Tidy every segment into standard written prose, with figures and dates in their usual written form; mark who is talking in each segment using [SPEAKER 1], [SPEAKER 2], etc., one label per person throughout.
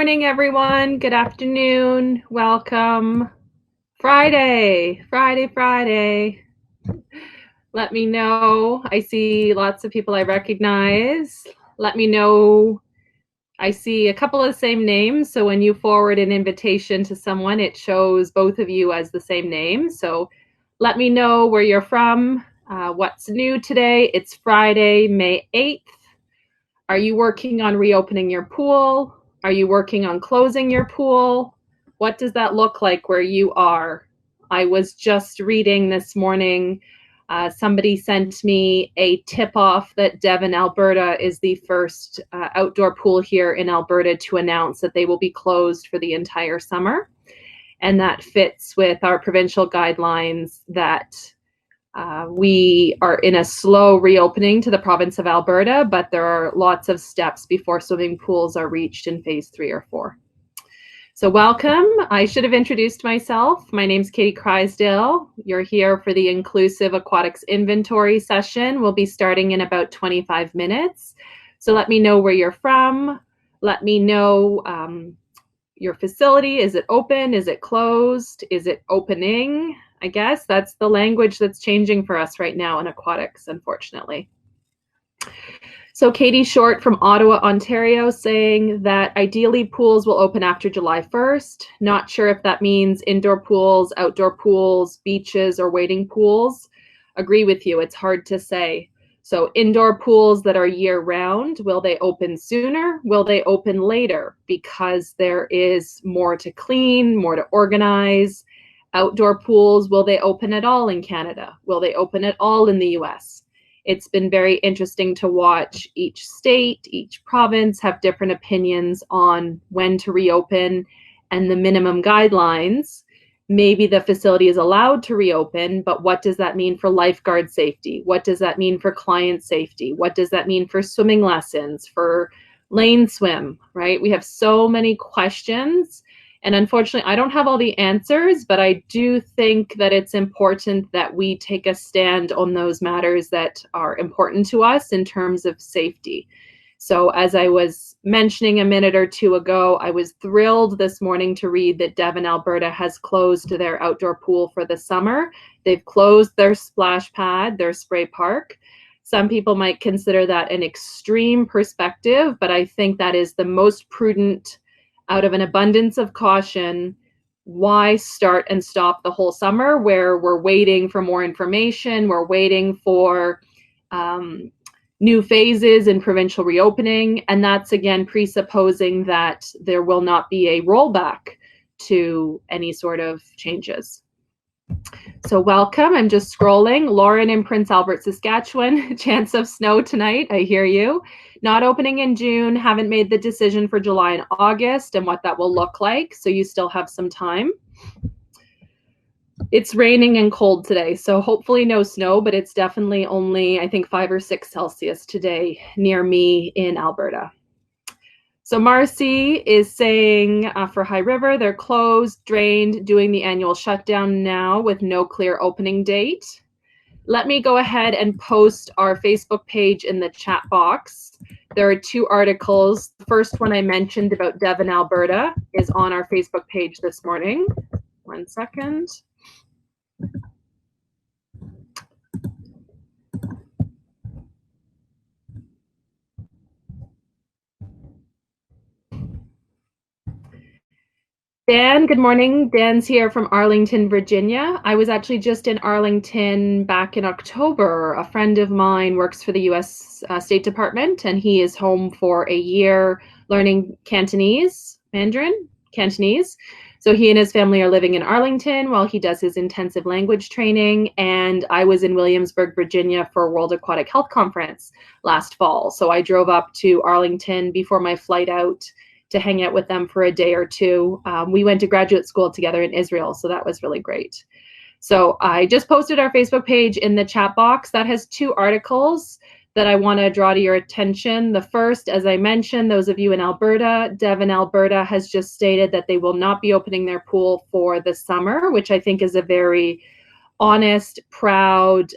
[SPEAKER 1] morning, everyone. Good afternoon. Welcome. Friday. Let me know. I see lots of people I recognize. Let me know. I see a couple of the same names. So when you forward an invitation to someone, it shows both of you as the same name. So let me know where you're from. What's new today? It's Friday, May 8th. Are you working on reopening your pool? Are you working on closing your pool? What does that look like where you are? I was just reading this morning, somebody sent me a tip-off that Devon, Alberta is the first outdoor pool here in Alberta to announce that they will be closed for the entire summer. And that fits with our provincial guidelines that we are in a slow reopening to the province of Alberta, but there are lots of steps before swimming pools are reached in phase 3 or 4. So welcome. I should have introduced myself. My name's Katie Crysdale. You're here for the Inclusive Aquatics Inventory session. We'll be starting in about 25 minutes. So let me know where you're from. Let me know your facility. Is it open? Is it closed? Is it opening? I guess that's the language that's changing for us right now in aquatics, unfortunately. So Katie Short from Ottawa, Ontario, saying that ideally pools will open after July 1st. Not sure if that means indoor pools, outdoor pools, beaches, or wading pools. Agree with you, it's hard to say. So indoor pools that are year-round, will they open sooner? Will they open later? Because there is more to clean, more to organize. Outdoor pools, will they open at all in Canada? Will they open at all in the US? It's been very interesting to watch each state, each province have different opinions on when to reopen and the minimum guidelines. Maybe the facility is allowed to reopen, but what does that mean for lifeguard safety? What does that mean for client safety? What does that mean for swimming lessons, for lane swim, right? We have so many questions. And unfortunately, I don't have all the answers, but I do think that it's important that we take a stand on those matters that are important to us in terms of safety. So as I was mentioning a minute or two ago, I was thrilled this morning to read that Devon, Alberta has closed their outdoor pool for the summer. They've closed their splash pad, their spray park. Some people might consider that an extreme perspective, but I think that is the most prudent. Out of an abundance of caution, why start and stop the whole summer where we're waiting for more information, we're waiting for new phases in provincial reopening, and that's again presupposing that there will not be a rollback to any sort of changes. So welcome, I'm just scrolling. Lauren in Prince Albert, Saskatchewan, chance of snow tonight, I hear you. Not opening in June, haven't made the decision for July and August and what that will look like, so you still have some time. It's raining and cold today, so hopefully no snow, but it's definitely only, I think, 5 or 6 Celsius today near me in Alberta. So Marcy is saying for High River, they're closed, drained, doing the annual shutdown now with no clear opening date. Let me go ahead and post our Facebook page in the chat box. There are 2 articles. The first one I mentioned about Devon, Alberta is on our Facebook page this morning. 1 second. Dan, good morning. Dan's here from Arlington, Virginia. I was actually just in Arlington back in October. A friend of mine works for the US State Department, and he is home for a year learning Cantonese. So he and his family are living in Arlington while he does his intensive language training. And I was in Williamsburg, Virginia for a World Aquatic Health Conference last fall. So I drove up to Arlington before my flight out to hang out with them for a day or two. We went to graduate school together in Israel, so that was really great. So I just posted our Facebook page in the chat box. That has 2 articles that I want to draw to your attention. The first, as I mentioned, those of you in Alberta, Devon, Alberta has just stated that they will not be opening their pool for the summer, which I think is a very honest, proud,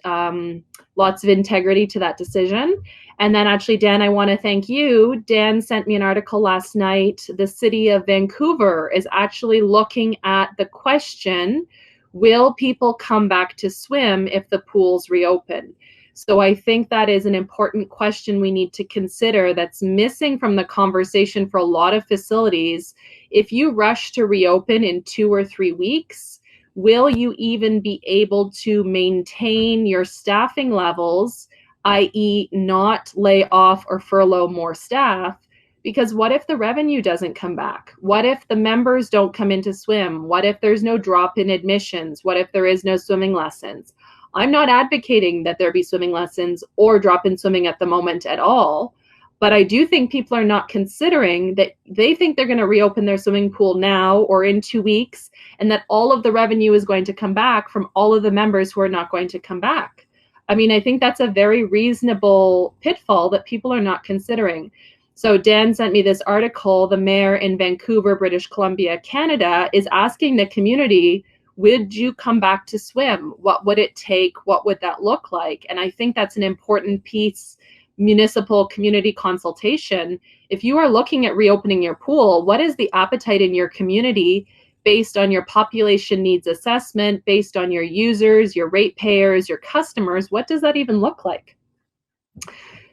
[SPEAKER 1] lots of integrity to that decision. And then actually, Dan, I want to thank you. Dan sent me an article last night. The city of Vancouver is actually looking at the question, will people come back to swim if the pools reopen? So I think that is an important question we need to consider that's missing from the conversation for a lot of facilities. If you rush to reopen in 2 or 3 weeks, will you even be able to maintain your staffing levels, i.e. not lay off or furlough more staff? Because what if the revenue doesn't come back? What if the members don't come in to swim? What if there's no drop in admissions? What if there is no swimming lessons? I'm not advocating that there be swimming lessons or drop in swimming at the moment at all. But I do think people are not considering that they think they're going to reopen their swimming pool now or in 2 weeks, and that all of the revenue is going to come back from all of the members who are not going to come back. I mean, I think that's a very reasonable pitfall that people are not considering. So Dan sent me this article. The mayor in Vancouver, British Columbia, Canada, is asking the community, would you come back to swim? What would it take? What would that look like? And I think that's an important piece, municipal community consultation. If you are looking at reopening your pool, what is the appetite in your community based on your population needs assessment, based on your users, your ratepayers, your customers? What does that even look like?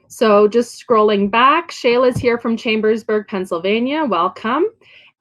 [SPEAKER 1] So just scrolling back, Shayla's here from Chambersburg, Pennsylvania. Welcome.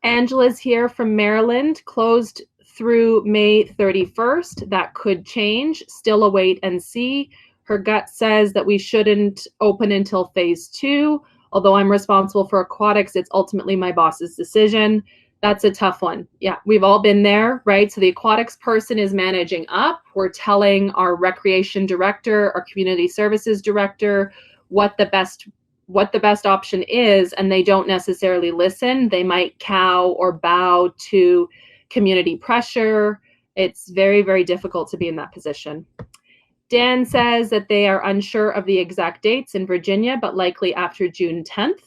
[SPEAKER 1] Angela's here from Maryland, closed through May 31st. That could change. Still a wait and see. Her gut says that we shouldn't open until phase 2. Although I'm responsible for Aquatics, it's ultimately my boss's decision. That's a tough one. Yeah, we've all been there, right? So the Aquatics person is managing up. We're telling our recreation director, our community services director, what the best option is, and they don't necessarily listen. They might cow or bow to community pressure. It's very, very difficult to be in that position. Dan says that they are unsure of the exact dates in Virginia, but likely after June 10th.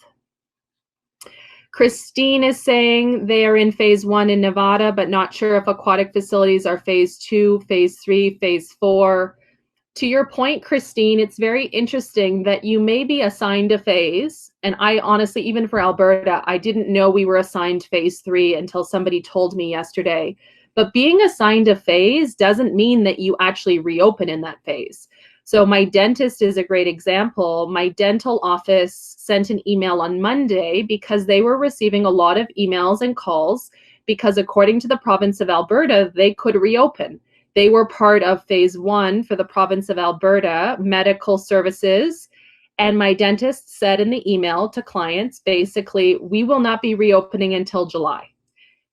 [SPEAKER 1] Christine is saying they are in phase 1 in Nevada, but not sure if aquatic facilities are phase 2, phase 3, phase 4. To your point, Christine, it's very interesting that you may be assigned a phase. And I honestly, even for Alberta, I didn't know we were assigned phase 3 until somebody told me yesterday. But being assigned a phase doesn't mean that you actually reopen in that phase. So my dentist is a great example. My dental office sent an email on Monday because they were receiving a lot of emails and calls because according to the province of Alberta, they could reopen. They were part of phase 1 for the province of Alberta, medical services. And my dentist said in the email to clients, basically, we will not be reopening until July.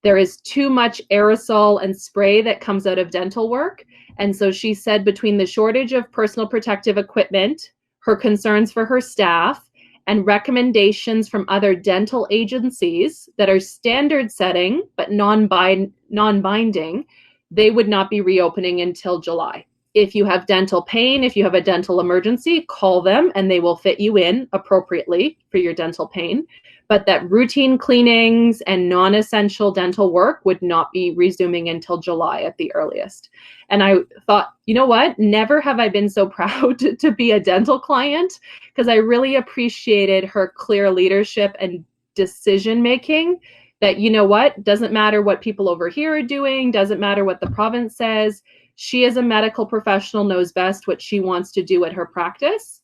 [SPEAKER 1] There is too much aerosol and spray that comes out of dental work. And so she said between the shortage of personal protective equipment, her concerns for her staff, and recommendations from other dental agencies that are standard setting but non-binding, they would not be reopening until July. If you have dental pain, if you have a dental emergency, call them and they will fit you in appropriately for your dental pain. But that routine cleanings and non-essential dental work would not be resuming until July at the earliest. And I thought, you know what? Never have I been so proud to be a dental client because I really appreciated her clear leadership and decision-making that, you know what, doesn't matter what people over here are doing, doesn't matter what the province says. She as a medical professional knows best what she wants to do at her practice.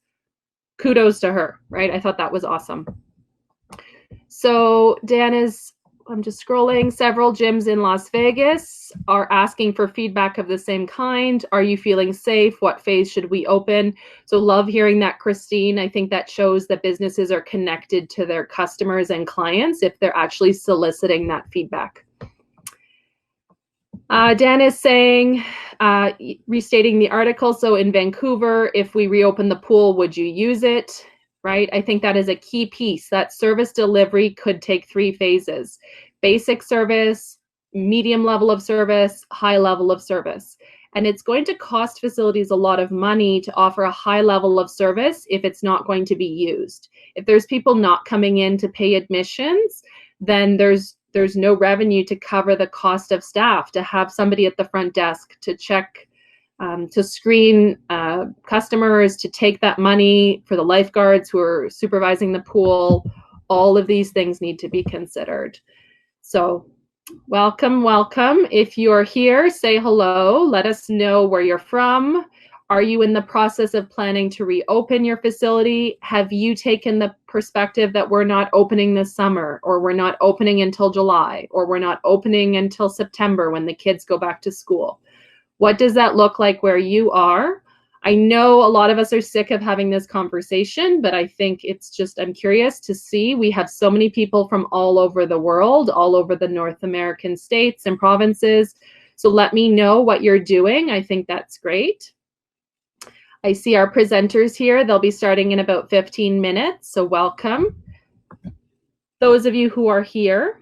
[SPEAKER 1] Kudos to her, right? I thought that was awesome. So I'm just scrolling, several gyms in Las Vegas are asking for feedback of the same kind. Are you feeling safe? What phase should we open? So love hearing that, Christine. I think that shows that businesses are connected to their customers and clients if they're actually soliciting that feedback. Dan is saying, restating the article, so in Vancouver, if we reopen the pool, would you use it? Right? I think that is a key piece. That service delivery could take 3 phases: basic service, medium level of service, high level of service. And it's going to cost facilities a lot of money to offer a high level of service if it's not going to be used. If there's people not coming in to pay admissions, then there's no revenue to cover the cost of staff, to have somebody at the front desk to check to screen customers, to take that money for the lifeguards who are supervising the pool. All of these things need to be considered. So welcome, welcome. If you're here, say hello. Let us know where you're from. Are you in the process of planning to reopen your facility? Have you taken the perspective that we're not opening this summer, or we're not opening until July, or we're not opening until September when the kids go back to school? What does that look like where you are? I know a lot of us are sick of having this conversation, but I think it's just, I'm curious to see. We have so many people from all over the world, all over the North American states and provinces. So let me know what you're doing. I think that's great. I see our presenters here. They'll be starting in about 15 minutes, so welcome. Those of you who are here,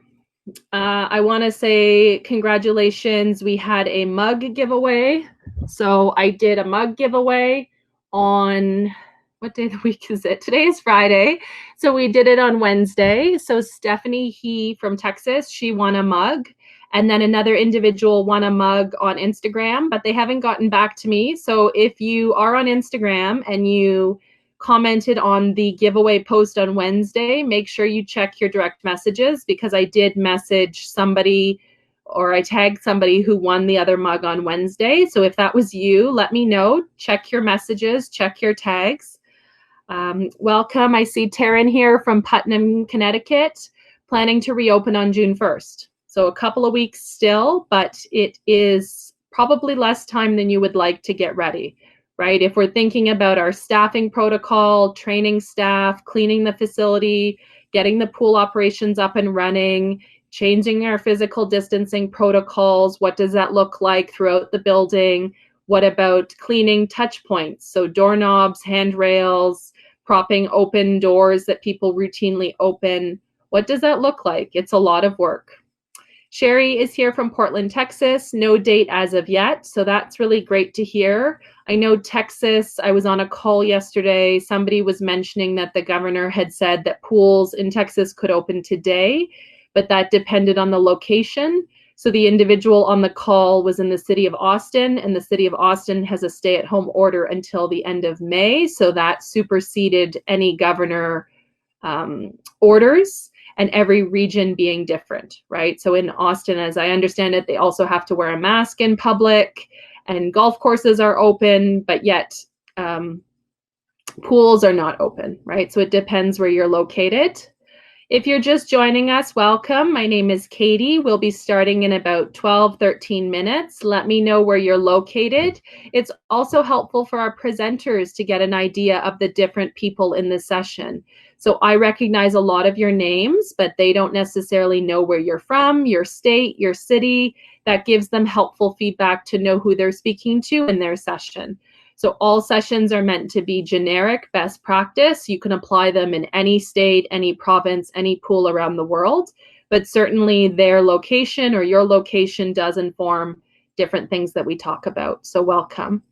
[SPEAKER 1] I want to say congratulations. We had a mug giveaway. So I did a mug giveaway on, what day of the week is it? Today is Friday. So we did it on Wednesday. So Stephanie from Texas, she won a mug. And then another individual won a mug on Instagram, but they haven't gotten back to me. So if you are on Instagram and you commented on the giveaway post on Wednesday, make sure you check your direct messages, because I did message somebody, or I tagged somebody who won the other mug on Wednesday. So if that was you, let me know. Check your messages, check your tags. Welcome. I see Taryn here from Putnam, Connecticut, planning to reopen on June 1st. So a couple of weeks still, but it is probably less time than you would like to get ready, right? If we're thinking about our staffing protocol, training staff, cleaning the facility, getting the pool operations up and running, changing our physical distancing protocols, what does that look like throughout the building? What about cleaning touch points? So doorknobs, handrails, propping open doors that people routinely open. What does that look like? It's a lot of work. Sherry is here from Portland, Texas. No date as of yet, so that's really great to hear. I know Texas, I was on a call yesterday. Somebody was mentioning that the governor had said that pools in Texas could open today, but that depended on the location. So the individual on the call was in the city of Austin, and the city of Austin has a stay-at-home order until the end of May, so that superseded any governor orders, and every region being different, right? So in Austin, as I understand it, they also have to wear a mask in public, and golf courses are open, but yet pools are not open, right? So it depends where you're located. If you're just joining us, welcome. My name is Katie. We'll be starting in about 12, 13 minutes. Let me know where you're located. It's also helpful for our presenters to get an idea of the different people in the session. So I recognize a lot of your names, but they don't necessarily know where you're from, your state, your city. That gives them helpful feedback to know who they're speaking to in their session. So all sessions are meant to be generic best practice. You can apply them in any state, any province, any pool around the world, but certainly their location or your location does inform different things that we talk about. So welcome.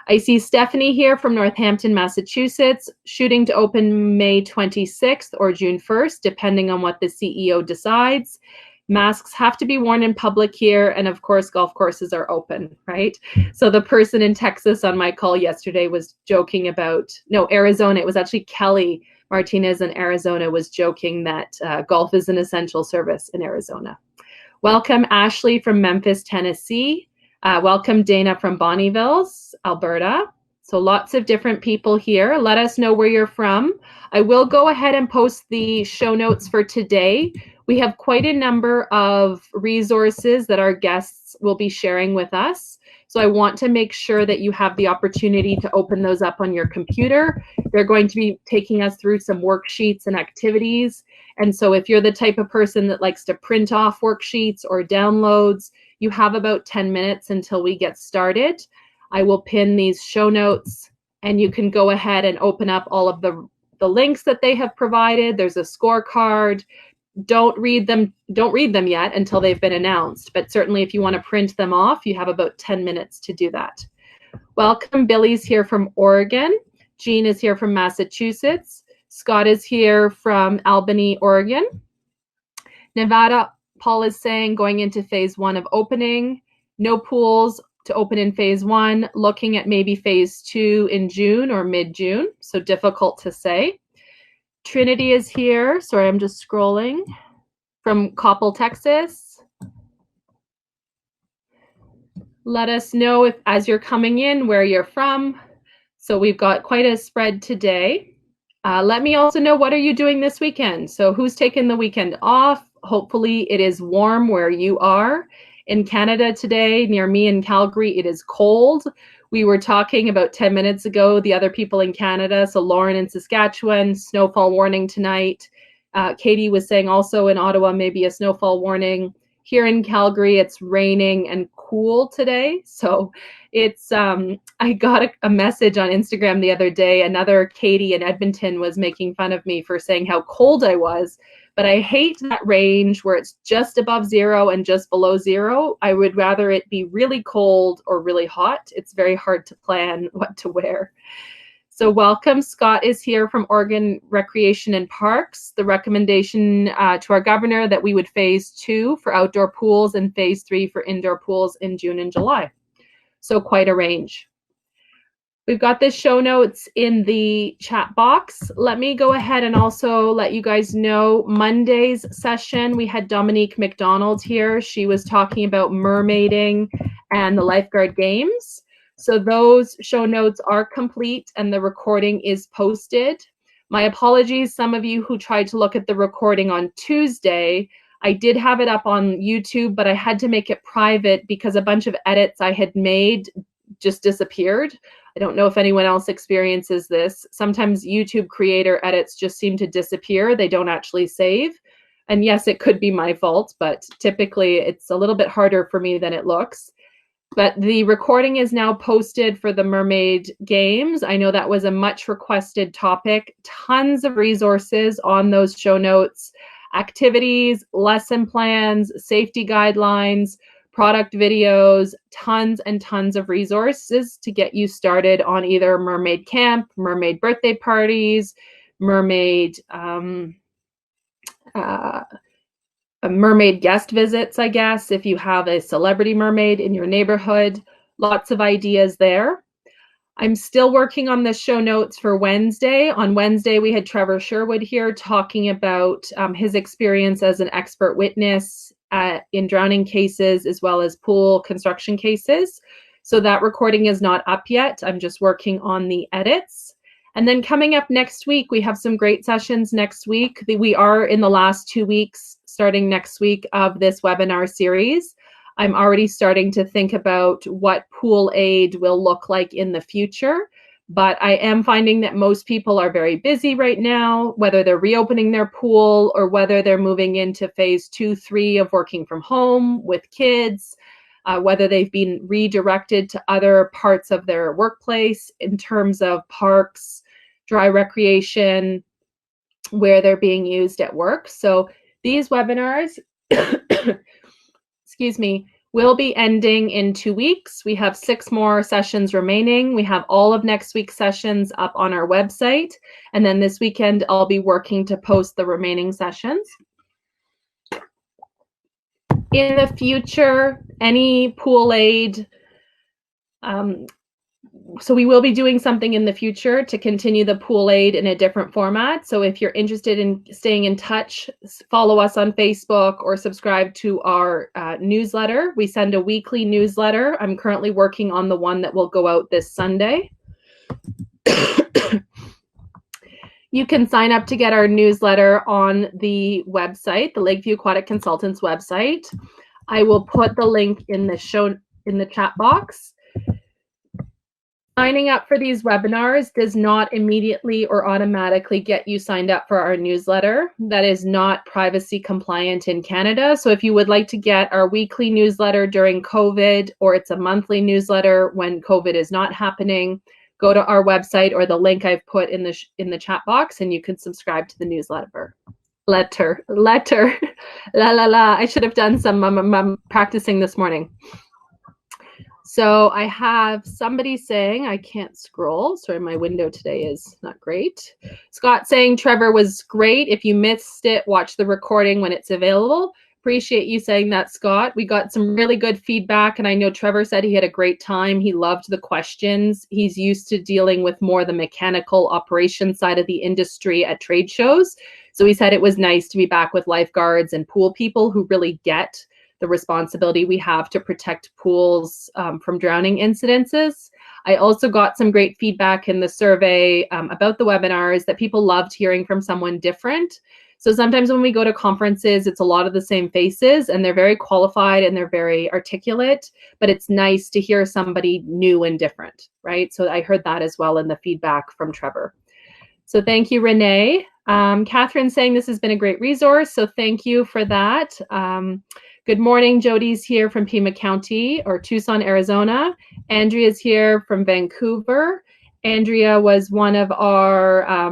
[SPEAKER 1] I see Stephanie here from Northampton, Massachusetts, shooting to open May 26th or June 1st, depending on what the CEO decides. Masks have to be worn in public here, and of course, golf courses are open, right? So the person in Texas on my call yesterday was joking about, no, Arizona, it was actually Kelly Martinez in Arizona was joking that golf is an essential service in Arizona. Welcome Ashley from Memphis, Tennessee. Welcome Dana from Bonnyville, Alberta. So lots of different people here. Let us know where you're from. I will go ahead and post the show notes for today. We have quite a number of resources that our guests will be sharing with us. So I want to make sure that you have the opportunity to open those up on your computer. They're going to be taking us through some worksheets and activities. And so if you're the type of person that likes to print off worksheets or downloads, you have about 10 minutes until we get started. I will pin these show notes and you can go ahead and open up all of the links that they have provided. There's a scorecard. Don't read them yet until they've been announced, but certainly if you want to print them off, you have about 10 minutes to do that. Welcome, Billy's here from Oregon. Jean is here from Massachusetts. Scott is here from Albany, Oregon. Nevada, Paul is saying going into phase 1 of opening. No pools to open in phase 1, looking at maybe phase 2 in June or mid-June, so difficult to say. Trinity is here. Sorry, I'm just scrolling. From Coppell, Texas. Let us know if, as you're coming in, where you're from. So we've got quite a spread today. Let me also know, what are you doing this weekend? So who's taking the weekend off? Hopefully it is warm where you are. In Canada today, near me in Calgary, it is cold. We were talking about 10 minutes ago, the other people in Canada. So Lauren in Saskatchewan, snowfall warning tonight. Katie was saying also in Ottawa, maybe a snowfall warning. Here in Calgary, it's raining and cool today. So it's, I got a message on Instagram the other day. Another Katie in Edmonton was making fun of me for saying how cold I was. But I hate that range where it's just above 0 and just below 0. I would rather it be really cold or really hot. It's very hard to plan what to wear. So welcome. Scott is here from Oregon Recreation and Parks. The recommendation to our governor that we would phase 2 for outdoor pools and phase 3 for indoor pools in June and July. So quite a range. We've got the show notes in the chat box. Let me go ahead and also let you guys know Monday's session, we had Dominique McDonald here. She was talking about mermaiding and the lifeguard games. So those show notes are complete and the recording is posted. My apologies, some of you who tried to look at the recording on Tuesday. I did have it up on YouTube, but I had to make it private because a bunch of edits I had made just disappeared. I don't know if anyone else experiences this. Sometimes YouTube creator edits just seem to disappear. They don't actually save. And yes, it could be my fault, but typically it's a little bit harder for me than it looks. But the recording is now posted for the mermaid games. I know that was a much requested topic. Tons of resources on those show notes, activities, lesson plans, safety guidelines, product videos, tons and tons of resources to get you started on either mermaid camp, mermaid birthday parties, mermaid mermaid guest visits, I guess, if you have a celebrity mermaid in your neighborhood. Lots of ideas there. I'm still working on the show notes for Wednesday. On Wednesday, we had Trevor Sherwood here talking about his experience as an expert witness in drowning cases as well as pool construction cases. So that recording is not up yet. I'm just working on the edits. And then coming up next week, we have some great sessions next week. We are in the last 2 weeks, starting next week, of this webinar series. I'm already starting to think about what POOLaide will look like in the future. But I am finding that most people are very busy right now, whether they're reopening their pool or whether they're moving into phase 2, 3 of working from home with kids, whether they've been redirected to other parts of their workplace in terms of parks, dry recreation, where they're being used at work. So these webinars, excuse me, will be ending in 2 weeks. We have 6 more sessions remaining. We have all of next week's sessions up on our website. And then this weekend, I'll be working to post the remaining sessions. In the future, any POOLaide, so we will be doing something in the future to continue the POOLaide in a different format. So if you're interested in staying in touch, follow us on Facebook or subscribe to our newsletter. We send a weekly newsletter. I'm currently working on the one that will go out this Sunday. You can sign up to get our newsletter on the website, the Lakeview Aquatic Consultants website. I will put the link in the chat box. Signing up for these webinars does not immediately or automatically get you signed up for our newsletter. That is not privacy compliant in Canada. So if you would like to get our weekly newsletter during COVID, or it's a monthly newsletter when COVID is not happening, go to our website or the link I've put in the chat box and you can subscribe to the newsletter. Letter. La la la. I should have done some practicing this morning. So I have somebody saying, I can't scroll. Sorry, my window today is not great. Scott saying Trevor was great. If you missed it, watch the recording when it's available. Appreciate you saying that, Scott. We got some really good feedback, and I know Trevor said he had a great time. He loved the questions. He's used to dealing with more the mechanical operations side of the industry at trade shows. So he said it was nice to be back with lifeguards and pool people who really get the responsibility we have to protect pools from drowning incidences. I also got some great feedback in the survey about the webinars that people loved hearing from someone different. So sometimes when we go to conferences, it's a lot of the same faces and they're very qualified and they're very articulate, but it's nice to hear somebody new and different, right? So I heard that as well in the feedback from Trevor. So thank you, Renee. Catherine saying this has been a great resource, so thank you for that. Good morning, Jody's here from Pima County or Tucson, Arizona. Andrea's here from Vancouver. Andrea was one of our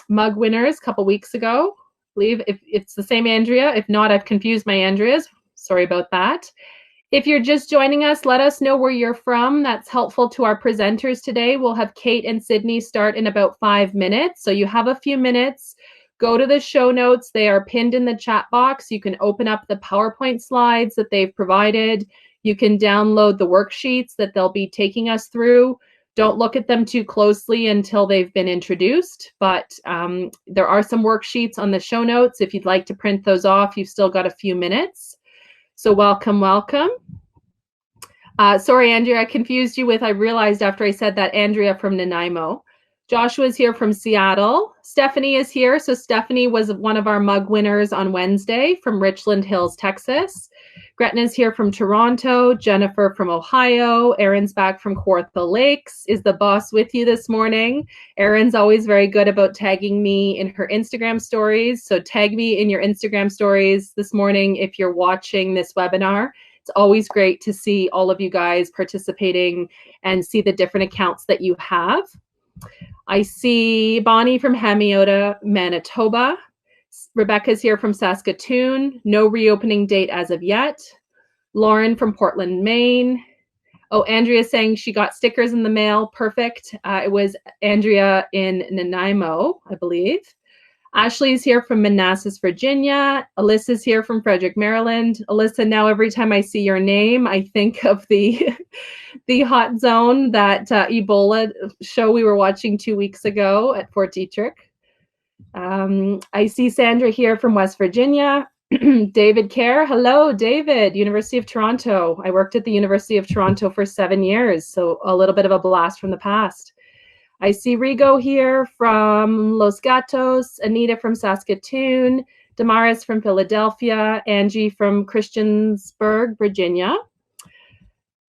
[SPEAKER 1] mug winners a couple weeks ago. I believe if it's the same Andrea. If not, I've confused my Andreas. Sorry about that. If you're just joining us, let us know where you're from. That's helpful to our presenters today. We'll have Kate and Sydney start in about 5 minutes. So you have a few minutes. Go to the show notes. They are pinned in the chat box. You can open up the PowerPoint slides that they've provided. You can download the worksheets that they'll be taking us through. Don't look at them too closely until they've been introduced, but there are some worksheets on the show notes. If you'd like to print those off, you've still got a few minutes. So welcome, welcome. Sorry, Andrea, I confused you with, I realized after I said that, Andrea from Nanaimo. Joshua's here from Seattle. Stephanie is here. So Stephanie was one of our mug winners on Wednesday from Richland Hills, Texas. Gretna's here from Toronto. Jennifer from Ohio. Erin's back from Kawartha Lakes. Is the boss with you this morning? Erin's always very good about tagging me in her Instagram stories. So tag me in your Instagram stories this morning if you're watching this webinar. It's always great to see all of you guys participating and see the different accounts that you have. I see Bonnie from Hamiota, Manitoba. Rebecca's here from Saskatoon. No reopening date as of yet. Lauren from Portland, Maine. Oh, Andrea's saying she got stickers in the mail. Perfect. It was Andrea in Nanaimo, I believe. Ashley's here from Manassas, Virginia. Alyssa's here from Frederick, Maryland. Alyssa, now every time I see your name, I think of the hot zone, that Ebola show we were watching 2 weeks ago at Fort Detrick. I see Sandra here from West Virginia. David Kerr. Hello, David, University of Toronto. I worked at the University of Toronto for 7 years, so a little bit of a blast from the past. I see Rigo here from Los Gatos, Anita from Saskatoon, Damaris from Philadelphia, Angie from Christiansburg, Virginia.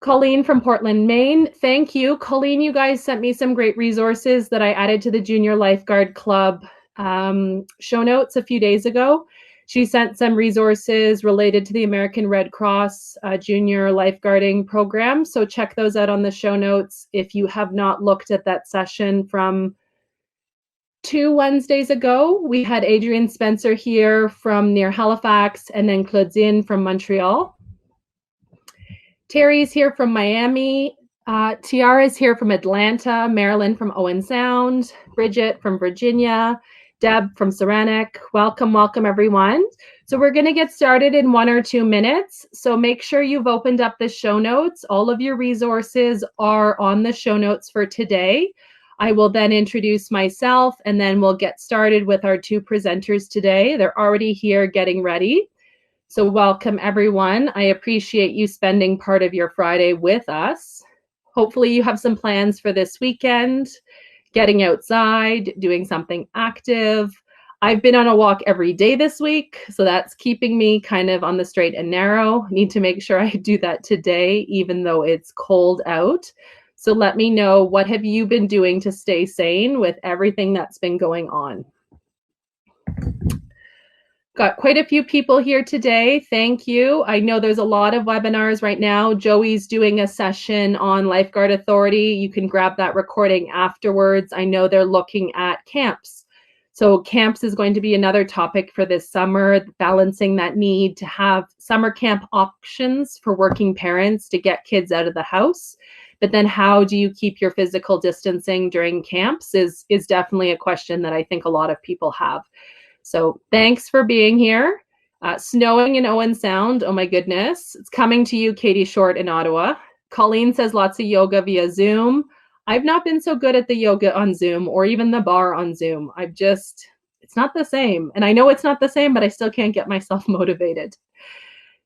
[SPEAKER 1] Colleen from Portland, Maine. Thank you. Colleen, you guys sent me some great resources that I added to the Junior Lifeguard Club show notes a few days ago. She sent some resources related to the American Red Cross Junior Lifeguarding Program. So check those out on the show notes if you have not looked at that session from 2 Wednesdays ago. We had Adrian Spencer here from near Halifax and then Claudine from Montreal. Terry's here from Miami. Tiara's here from Atlanta. Marilyn from Owen Sound. Bridget from Virginia. Deb from Saranac. Welcome, welcome everyone. So we're going to get started in 1 or 2 minutes. So make sure you've opened up the show notes. All of your resources are on the show notes for today. I will then introduce myself and then we'll get started with our 2 presenters today. They're already here getting ready. So welcome everyone. I appreciate you spending part of your Friday with us. Hopefully you have some plans for this weekend. Getting outside, doing something active. I've been on a walk every day this week, so that's keeping me kind of on the straight and narrow. Need to make sure I do that today, even though it's cold out. So let me know, what have you been doing to stay sane with everything that's been going on? Got quite a few people here today. Thank you. I know there's a lot of webinars right now. Joey's doing a session on Lifeguard Authority. You can grab that recording afterwards. I know they're looking at camps. So camps is going to be another topic for this summer, balancing that need to have summer camp options for working parents to get kids out of the house. But then how do you keep your physical distancing during camps is definitely a question that I think a lot of people have. So thanks for being here. Snowing in Owen Sound. Oh my goodness. It's coming to you, Katie Short in Ottawa. Colleen says lots of yoga via Zoom. I've not been so good at the yoga on Zoom or even the bar on Zoom. It's not the same. And I know it's not the same, but I still can't get myself motivated.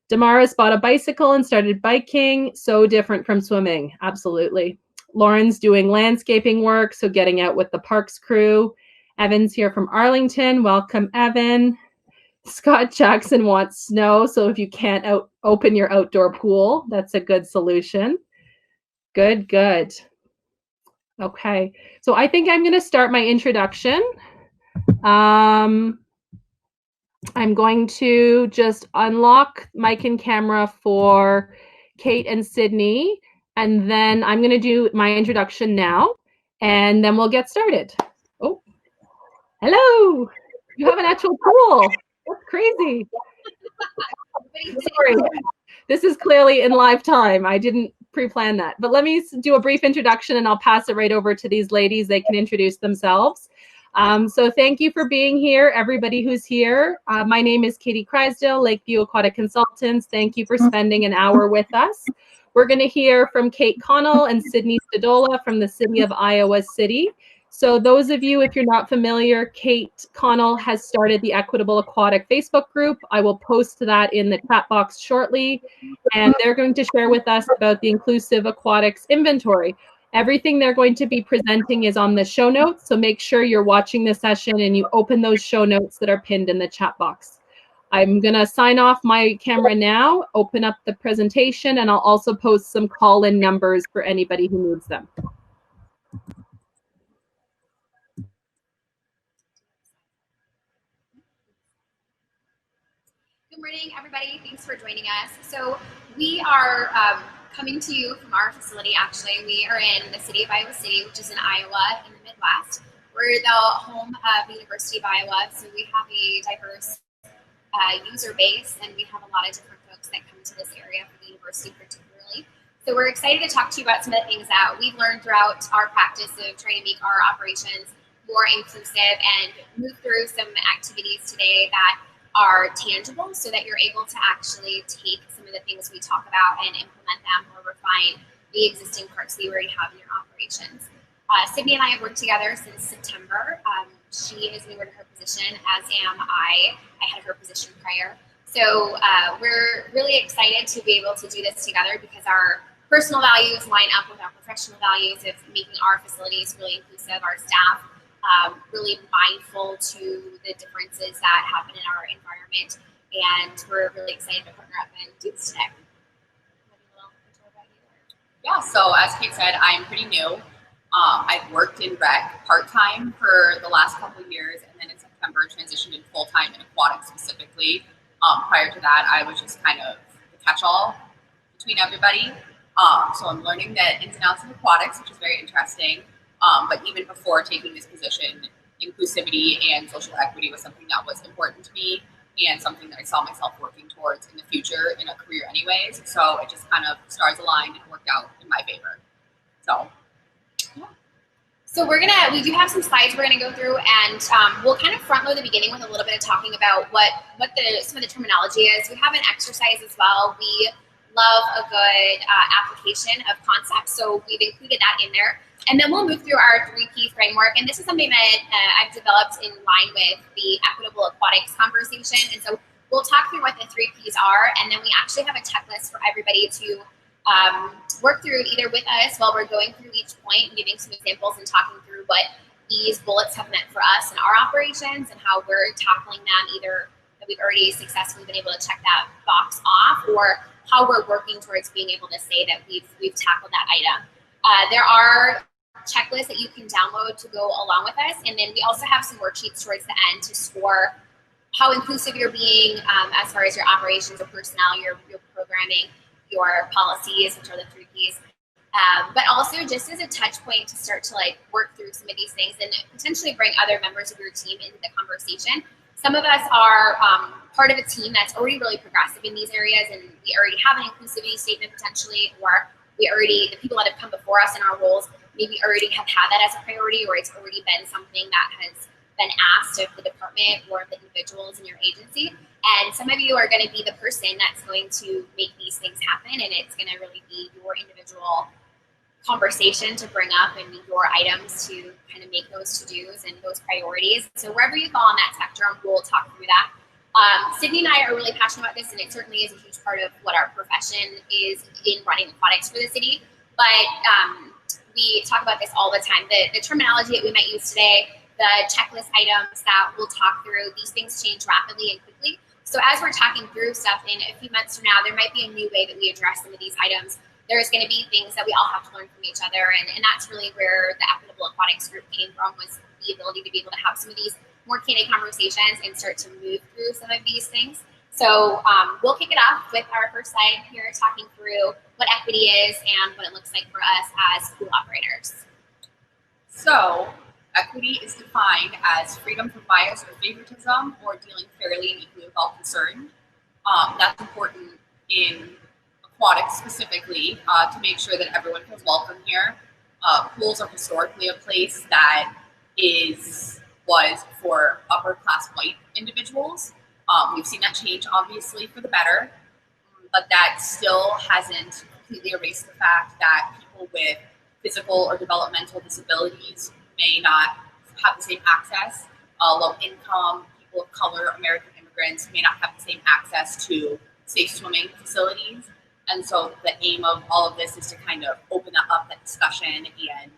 [SPEAKER 1] Damaris bought a bicycle and started biking. So different from swimming. Absolutely. Lauren's doing landscaping work, so getting out with the parks crew. Evan's here from Arlington. Welcome, Evan. Scott Jackson wants snow, so if you can't open your outdoor pool, that's a good solution. Good, good. Okay, so I think I'm going to start my introduction. I'm going to just unlock mic and camera for Kate and Sydney, and then I'm going to do my introduction now, and then we'll get started. Oh, hello. You have an actual pool. That's crazy. Sorry. This is clearly in live time. I didn't pre-plan that. But let me do a brief introduction and I'll pass it right over to these ladies. They can introduce themselves. So thank you for being here, everybody who's here. My name is Katie Kreisdale, Lakeview Aquatic Consultants. Thank you for spending an hour with us. We're going to hear from Kate Connell and Sydney Stadola from the city of Iowa City. So those of you, if you're not familiar, Kate Connell has started the Equitable Aquatic Facebook group. I will post that in the chat box shortly. And they're going to share with us about the Inclusive Aquatics inventory. Everything they're going to be presenting is on the show notes. So make sure you're watching the session and you open those show notes that are pinned in the chat box. I'm going to sign off my camera now, open up the presentation, and I'll also post some call-in numbers for anybody who needs them.
[SPEAKER 2] Good morning, everybody. Thanks for joining us. So we are coming to you from our facility, actually. We are in the city of Iowa City, which is in Iowa in the Midwest. We're the home of the University of Iowa, so we have a diverse user base, and we have a lot of different folks that come to this area for the university particularly. So we're excited to talk to you about some of the things that we've learned throughout our practice of trying to make our operations more inclusive and move through some activities today that are tangible so that you're able to actually take some of the things we talk about and implement them or refine the existing parts that you already have in your operations. Sydney and I have worked together since September. She is newer to her position, as am I. I had her position prior. So we're really excited to be able to do this together because our personal values line up with our professional values of making our facilities really inclusive, our staff really mindful to the differences that happen in our environment, and we're really excited to partner up and do this today.
[SPEAKER 3] Yeah, so as Kate said, I'm pretty new. I've worked in rec part-time for the last couple of years, and then in September transitioned in full-time in aquatics specifically. Prior to that, I was just kind of the catch-all between everybody. So I'm learning the ins and outs of aquatics, which is very interesting. But even before taking this position, inclusivity and social equity was something that was important to me and something that I saw myself working towards in the future in a career anyways. So it just kind of stars aligned and worked out in my favor. So, yeah.
[SPEAKER 2] So we do have some slides we're gonna go through, and we'll kind of front load the beginning with a little bit of talking about what some of the terminology is. We have an exercise as well. We love a good application of concepts, so we've included that in there. And then we'll move through our 3P framework. And this is something that I've developed in line with the Equitable Aquatics conversation. And so we'll talk through what the 3Ps are. And then we actually have a checklist for everybody to work through either with us while we're going through each point and giving some examples and talking through what these bullets have meant for us in our operations and how we're tackling them, either that we've already successfully been able to check that box off or how we're working towards being able to say that we've tackled that item. There are checklists that you can download to go along with us, and then we also have some worksheets towards the end to score how inclusive you're being as far as your operations, your personnel, your programming, your policies, which are the 3Ps, but also just as a touch point to start to work through some of these things and potentially bring other members of your team into the conversation. Some of us are part of a team that's already really progressive in these areas, and we already have an inclusivity statement potentially, or the people that have come before us in our roles maybe already have had that as a priority, or it's already been something that has been asked of the department or the individuals in your agency. And some of you are going to be the person that's going to make these things happen, and it's going to really be your individual conversation to bring up and your items to kind of make those to-dos and those priorities. So wherever you fall on that spectrum, we'll talk through that. Sydney and I are really passionate about this, and it certainly is a huge part of what our profession is in running aquatics for the city. But we talk about this all the time. The terminology that we might use today, the checklist items that we'll talk through, these things change rapidly and quickly. So as we're talking through stuff in a few months from now, there might be a new way that we address some of these items. There's going to be things that we all have to learn from each other, and that's really where the Equitable Aquatics group came from, was the ability to be able to have some of these more candid conversations and start to move through some of these things. So we'll kick it off with our first slide here, talking through what equity is and what it looks like for us as pool operators.
[SPEAKER 3] So equity is defined as freedom from bias or favoritism, or dealing fairly and equally with all concerned. That's important in aquatics specifically, to make sure that everyone feels welcome here. Pools are historically a place that was for upper class white individuals. We've seen that change obviously for the better, but that still hasn't completely erased the fact that people with physical or developmental disabilities may not have the same access. Low income, people of color, American immigrants may not have the same access to safe swimming facilities. And so the aim of all of this is to kind of open up that discussion and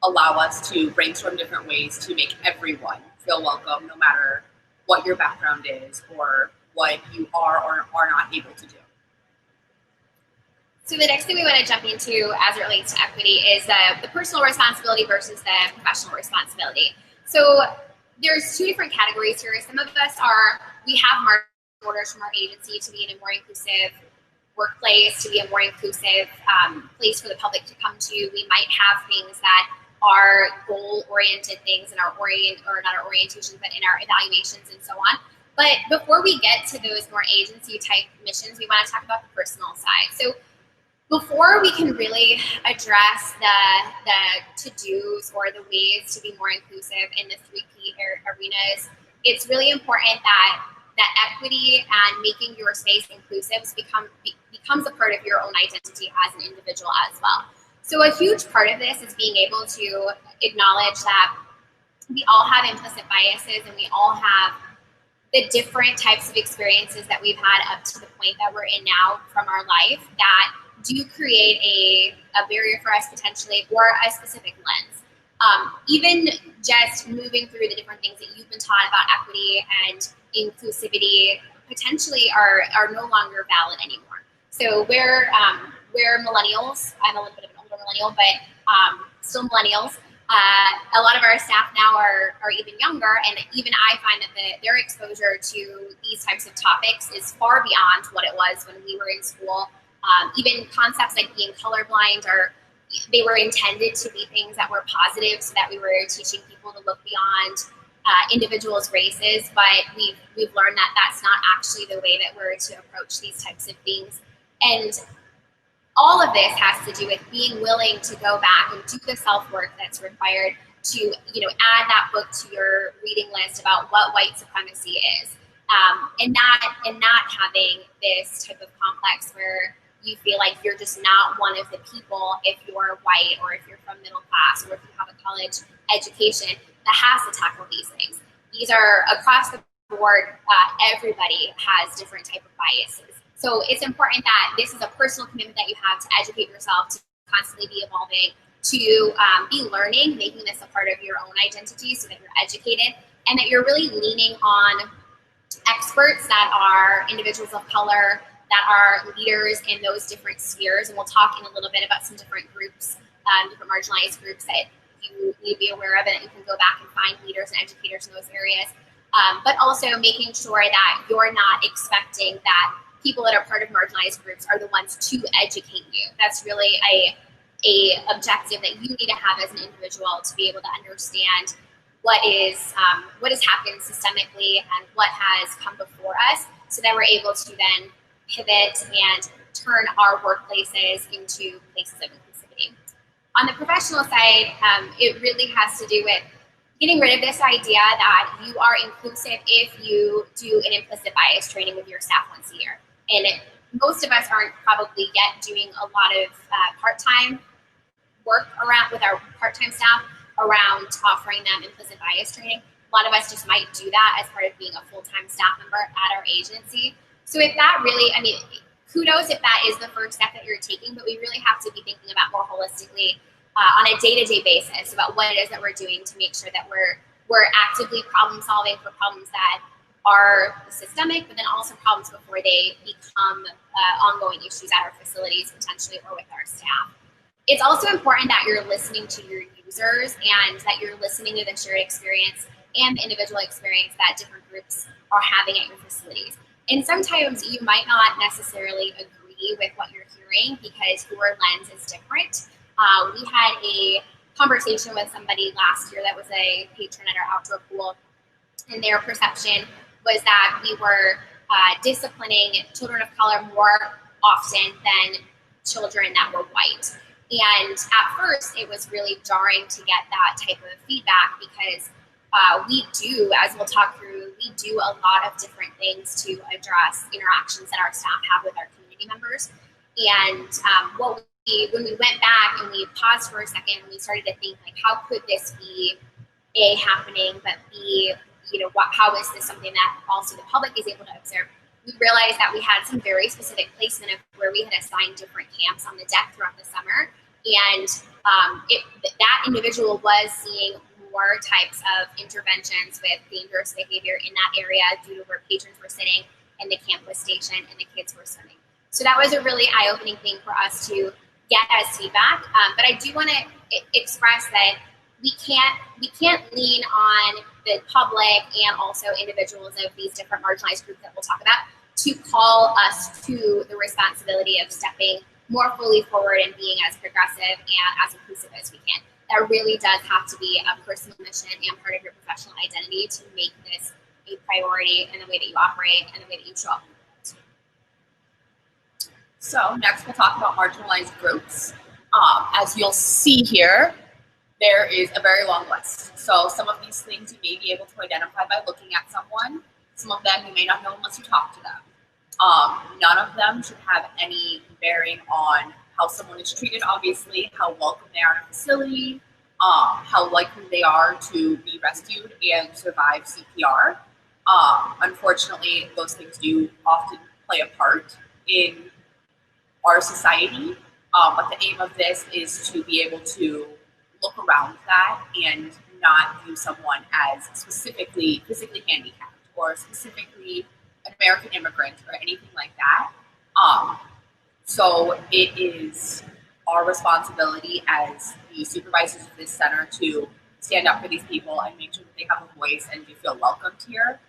[SPEAKER 3] allow us to brainstorm different ways to make everyone feel welcome, no matter what your background is or what you are or are not able to do.
[SPEAKER 2] So the next thing we want to jump into as it relates to equity is the personal responsibility versus the professional responsibility. So there's two different categories here. Some of us we have marching orders from our agency to be in a more inclusive workplace, to be a more inclusive place for the public to come to. We might have things that are goal-oriented things in our not our orientation, but in our evaluations and so on. But before we get to those more agency-type missions, we want to talk about the personal side. So before we can really address the to-dos or the ways to be more inclusive in the three key arenas, it's really important that equity and making your space inclusive becomes a part of your own identity as an individual as well. So a huge part of this is being able to acknowledge that we all have implicit biases and we all have the different types of experiences that we've had up to the point that we're in now from our life that do create a barrier for us potentially, or a specific lens. Even just moving through the different things that you've been taught about equity and inclusivity potentially are no longer valid anymore. So we're millennials. I'm a little bit of an older millennial, but still millennials. A lot of our staff now are even younger, and even I find that their exposure to these types of topics is far beyond what it was when we were in school. Even concepts like being colorblind, they were intended to be things that were positive, so that we were teaching people to look beyond individuals' races, but we've learned that that's not actually the way that we're to approach these types of things. And all of this has to do with being willing to go back and do the self-work that's required to, add that book to your reading list about what white supremacy is, and not having this type of complex where you feel like you're just not one of the people if you're white or if you're from middle class or if you have a college education that has to tackle these things. These are across the board. Everybody has different type of biases. So it's important that this is a personal commitment that you have to educate yourself, to constantly be evolving, to be learning, making this a part of your own identity so that you're educated and that you're really leaning on experts that are individuals of color, that are leaders in those different spheres. And we'll talk in a little bit about some different groups, different marginalized groups that you need to be aware of, and that you can go back and find leaders and educators in those areas. But also making sure that you're not expecting that people that are part of marginalized groups are the ones to educate you. That's really a objective that you need to have as an individual to be able to understand what has happened systemically and what has come before us, so that we're able to then pivot and turn our workplaces into places of inclusivity. On the professional side, it really has to do with getting rid of this idea that you are inclusive if you do an implicit bias training with your staff once a year. And most of us aren't probably yet doing a lot of part-time work around with our part-time staff around offering them implicit bias training. A lot of us just might do that as part of being a full-time staff member at our agency. So if that really, I mean, kudos if that is the first step that you're taking, but we really have to be thinking about more holistically on a day-to-day basis about what it is that we're doing to make sure that we're actively problem solving for problems that are systemic, but then also problems before they become ongoing issues at our facilities potentially or with our staff. It's also important that you're listening to your users and that you're listening to the shared experience and the individual experience that different groups are having at your facilities. And sometimes you might not necessarily agree with what you're hearing because your lens is different. We had a conversation with somebody last year that was a patron at our outdoor pool, and their perception was that we were disciplining children of color more often than children that were white. And at first, it was really jarring to get that type of feedback because we do, as we'll talk through, we do a lot of different things to address interactions that our staff have with our community members. And when we went back and we paused for a second and we started to think, like, how could this be A, happening, but B, how is this something that also the public is able to observe? We realized that we had some very specific placement of where we had assigned different camps on the deck throughout the summer. And that individual was seeing more types of interventions with dangerous behavior in that area due to where patrons were sitting and the camp was stationed and the kids were swimming. So that was a really eye-opening thing for us to get as feedback. But I do want to express that we can't lean on the public and also individuals of these different marginalized groups that we'll talk about to call us to the responsibility of stepping more fully forward and being as progressive and as inclusive as we can. That really does have to be a personal mission and part of your professional identity to make this a priority in the way that you operate and the way that you show up.
[SPEAKER 3] So next we'll talk about marginalized groups. As you'll see here, there is a very long list. So some of these things you may be able to identify by looking at someone. Some of them you may not know unless you talk to them. None of them should have any bearing on how someone is treated, obviously, how welcome they are in a facility, how likely they are to be rescued and survive CPR. Unfortunately, those things do often play a part in our society, but the aim of this is to be able to look around that and not view someone as specifically physically handicapped or specifically an American immigrant or anything like that. So it is our responsibility as the supervisors of this center to stand up for these people and make sure that they have a voice and do feel welcomed here.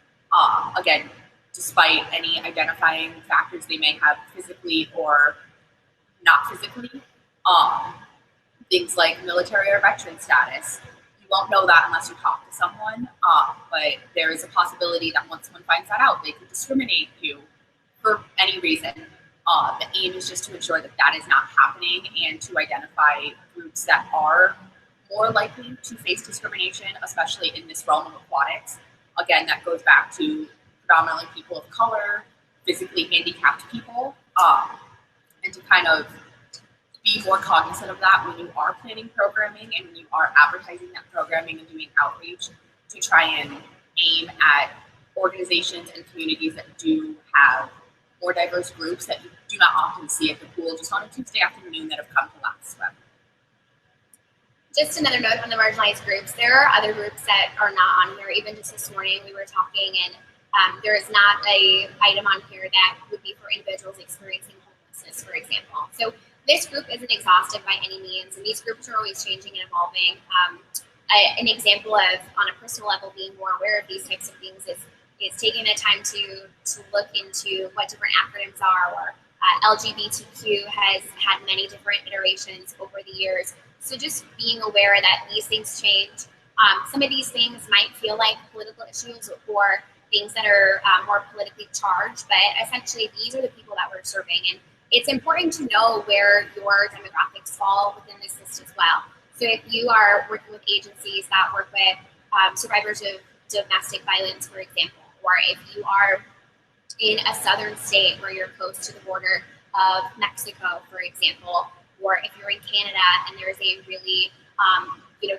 [SPEAKER 3] Again, despite any identifying factors they may have physically or not physically, things like military or veteran status. You won't know that unless you talk to someone, but there is a possibility that once someone finds that out, they could discriminate you for any reason. The aim is just to ensure that that is not happening and to identify groups that are more likely to face discrimination, especially in this realm of aquatics. Again, that goes back to predominantly people of color, physically handicapped people, and to kind of be more cognizant of that when you are planning programming and when you are advertising that programming and doing outreach to try and aim at organizations and communities that do have more diverse groups that you do not often see at the pool just on a Tuesday afternoon that have come to last swim.
[SPEAKER 2] Just another note on the marginalized groups. There are other groups that are not on here. Even just this morning we were talking and there is not an item on here that would be for individuals experiencing homelessness, for example. So this group isn't exhaustive by any means, and these groups are always changing and evolving. An example of, on a personal level, being more aware of these types of things is taking the time to look into what different acronyms are, or LGBTQ has had many different iterations over the years. So just being aware that these things change. Some of these things might feel like political issues or things that are more politically charged, but essentially these are the people that we're serving. And it's important to know where your demographics fall within this list as well. So if you are working with agencies that work with survivors of domestic violence, for example, or if you are in a southern state where you're close to the border of Mexico, for example, or if you're in Canada and there's a really,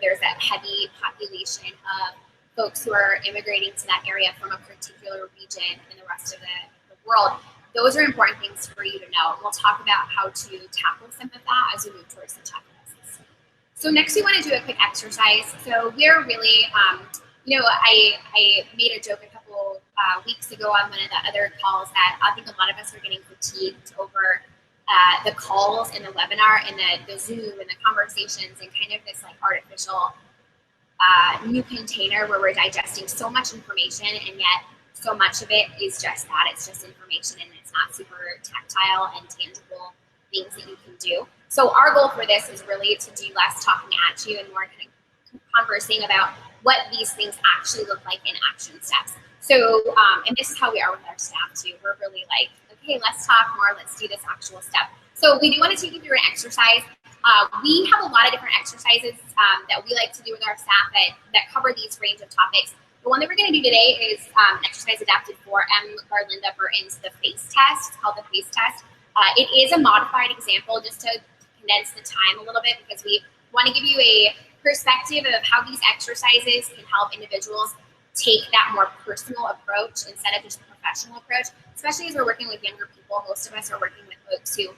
[SPEAKER 2] there's that heavy population of folks who are immigrating to that area from a particular region in the rest of the world. Those are important things for you to know. We'll talk about how to tackle some of that as we move towards the checklists. So next we want to do a quick exercise. So we're really, I made a joke a couple weeks ago on one of the other calls that I think a lot of us are getting fatigued over the calls and the webinar and the Zoom and the conversations and kind of this like artificial new container where we're digesting so much information, and yet so much of it is just that. It's just information and it's not super tactile and tangible things that you can do. So our goal for this is really to do less talking at you and more kind of conversing about what these things actually look like in action steps. So, and this is how we are with our staff too. We're really like, okay, let's talk more, let's do this actual step. So we do want to take you through an exercise. We have a lot of different exercises that we like to do with our staff that cover these range of topics. The one that we're going to do today is an exercise adapted for Garlinda Burton's the FACE test. It's called the FACE test. It is a modified example just to condense the time a little bit because we want to give you a perspective of how these exercises can help individuals take that more personal approach instead of just a professional approach, especially as we're working with younger people. Most of us are working with folks who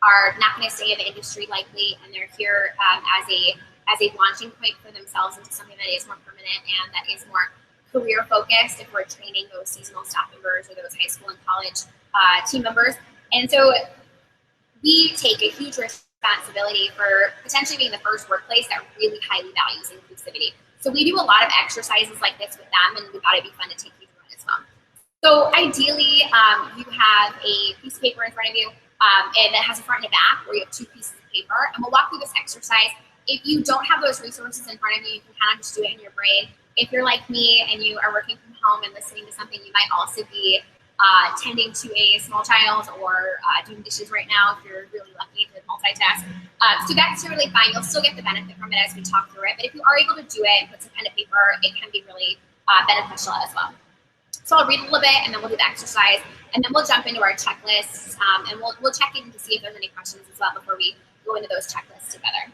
[SPEAKER 2] are not going to stay in the industry likely, and they're here as a launching point for themselves into something that is more permanent and that is more career focused if we're training those seasonal staff members or those high school and college team members. And so we take a huge responsibility for potentially being the first workplace that really highly values inclusivity. So we do a lot of exercises like this with them, and we thought it'd be fun to take you through it as well. So ideally, you have a piece of paper in front of you, and that has a front and a back where you have two pieces of paper, and we'll walk through this exercise. If you don't have those resources in front of you, you can kind of just do it in your brain. If you're like me and you are working from home and listening to something, you might also be tending to a small child or doing dishes right now if you're really lucky to multitask. So that's totally fine. You'll still get the benefit from it as we talk through it. But if you are able to do it and put some pen to paper, it can be really beneficial as well. So I'll read a little bit and then we'll do the exercise. And then we'll jump into our checklists and we'll check in to see if there's any questions as well before we go into those checklists together.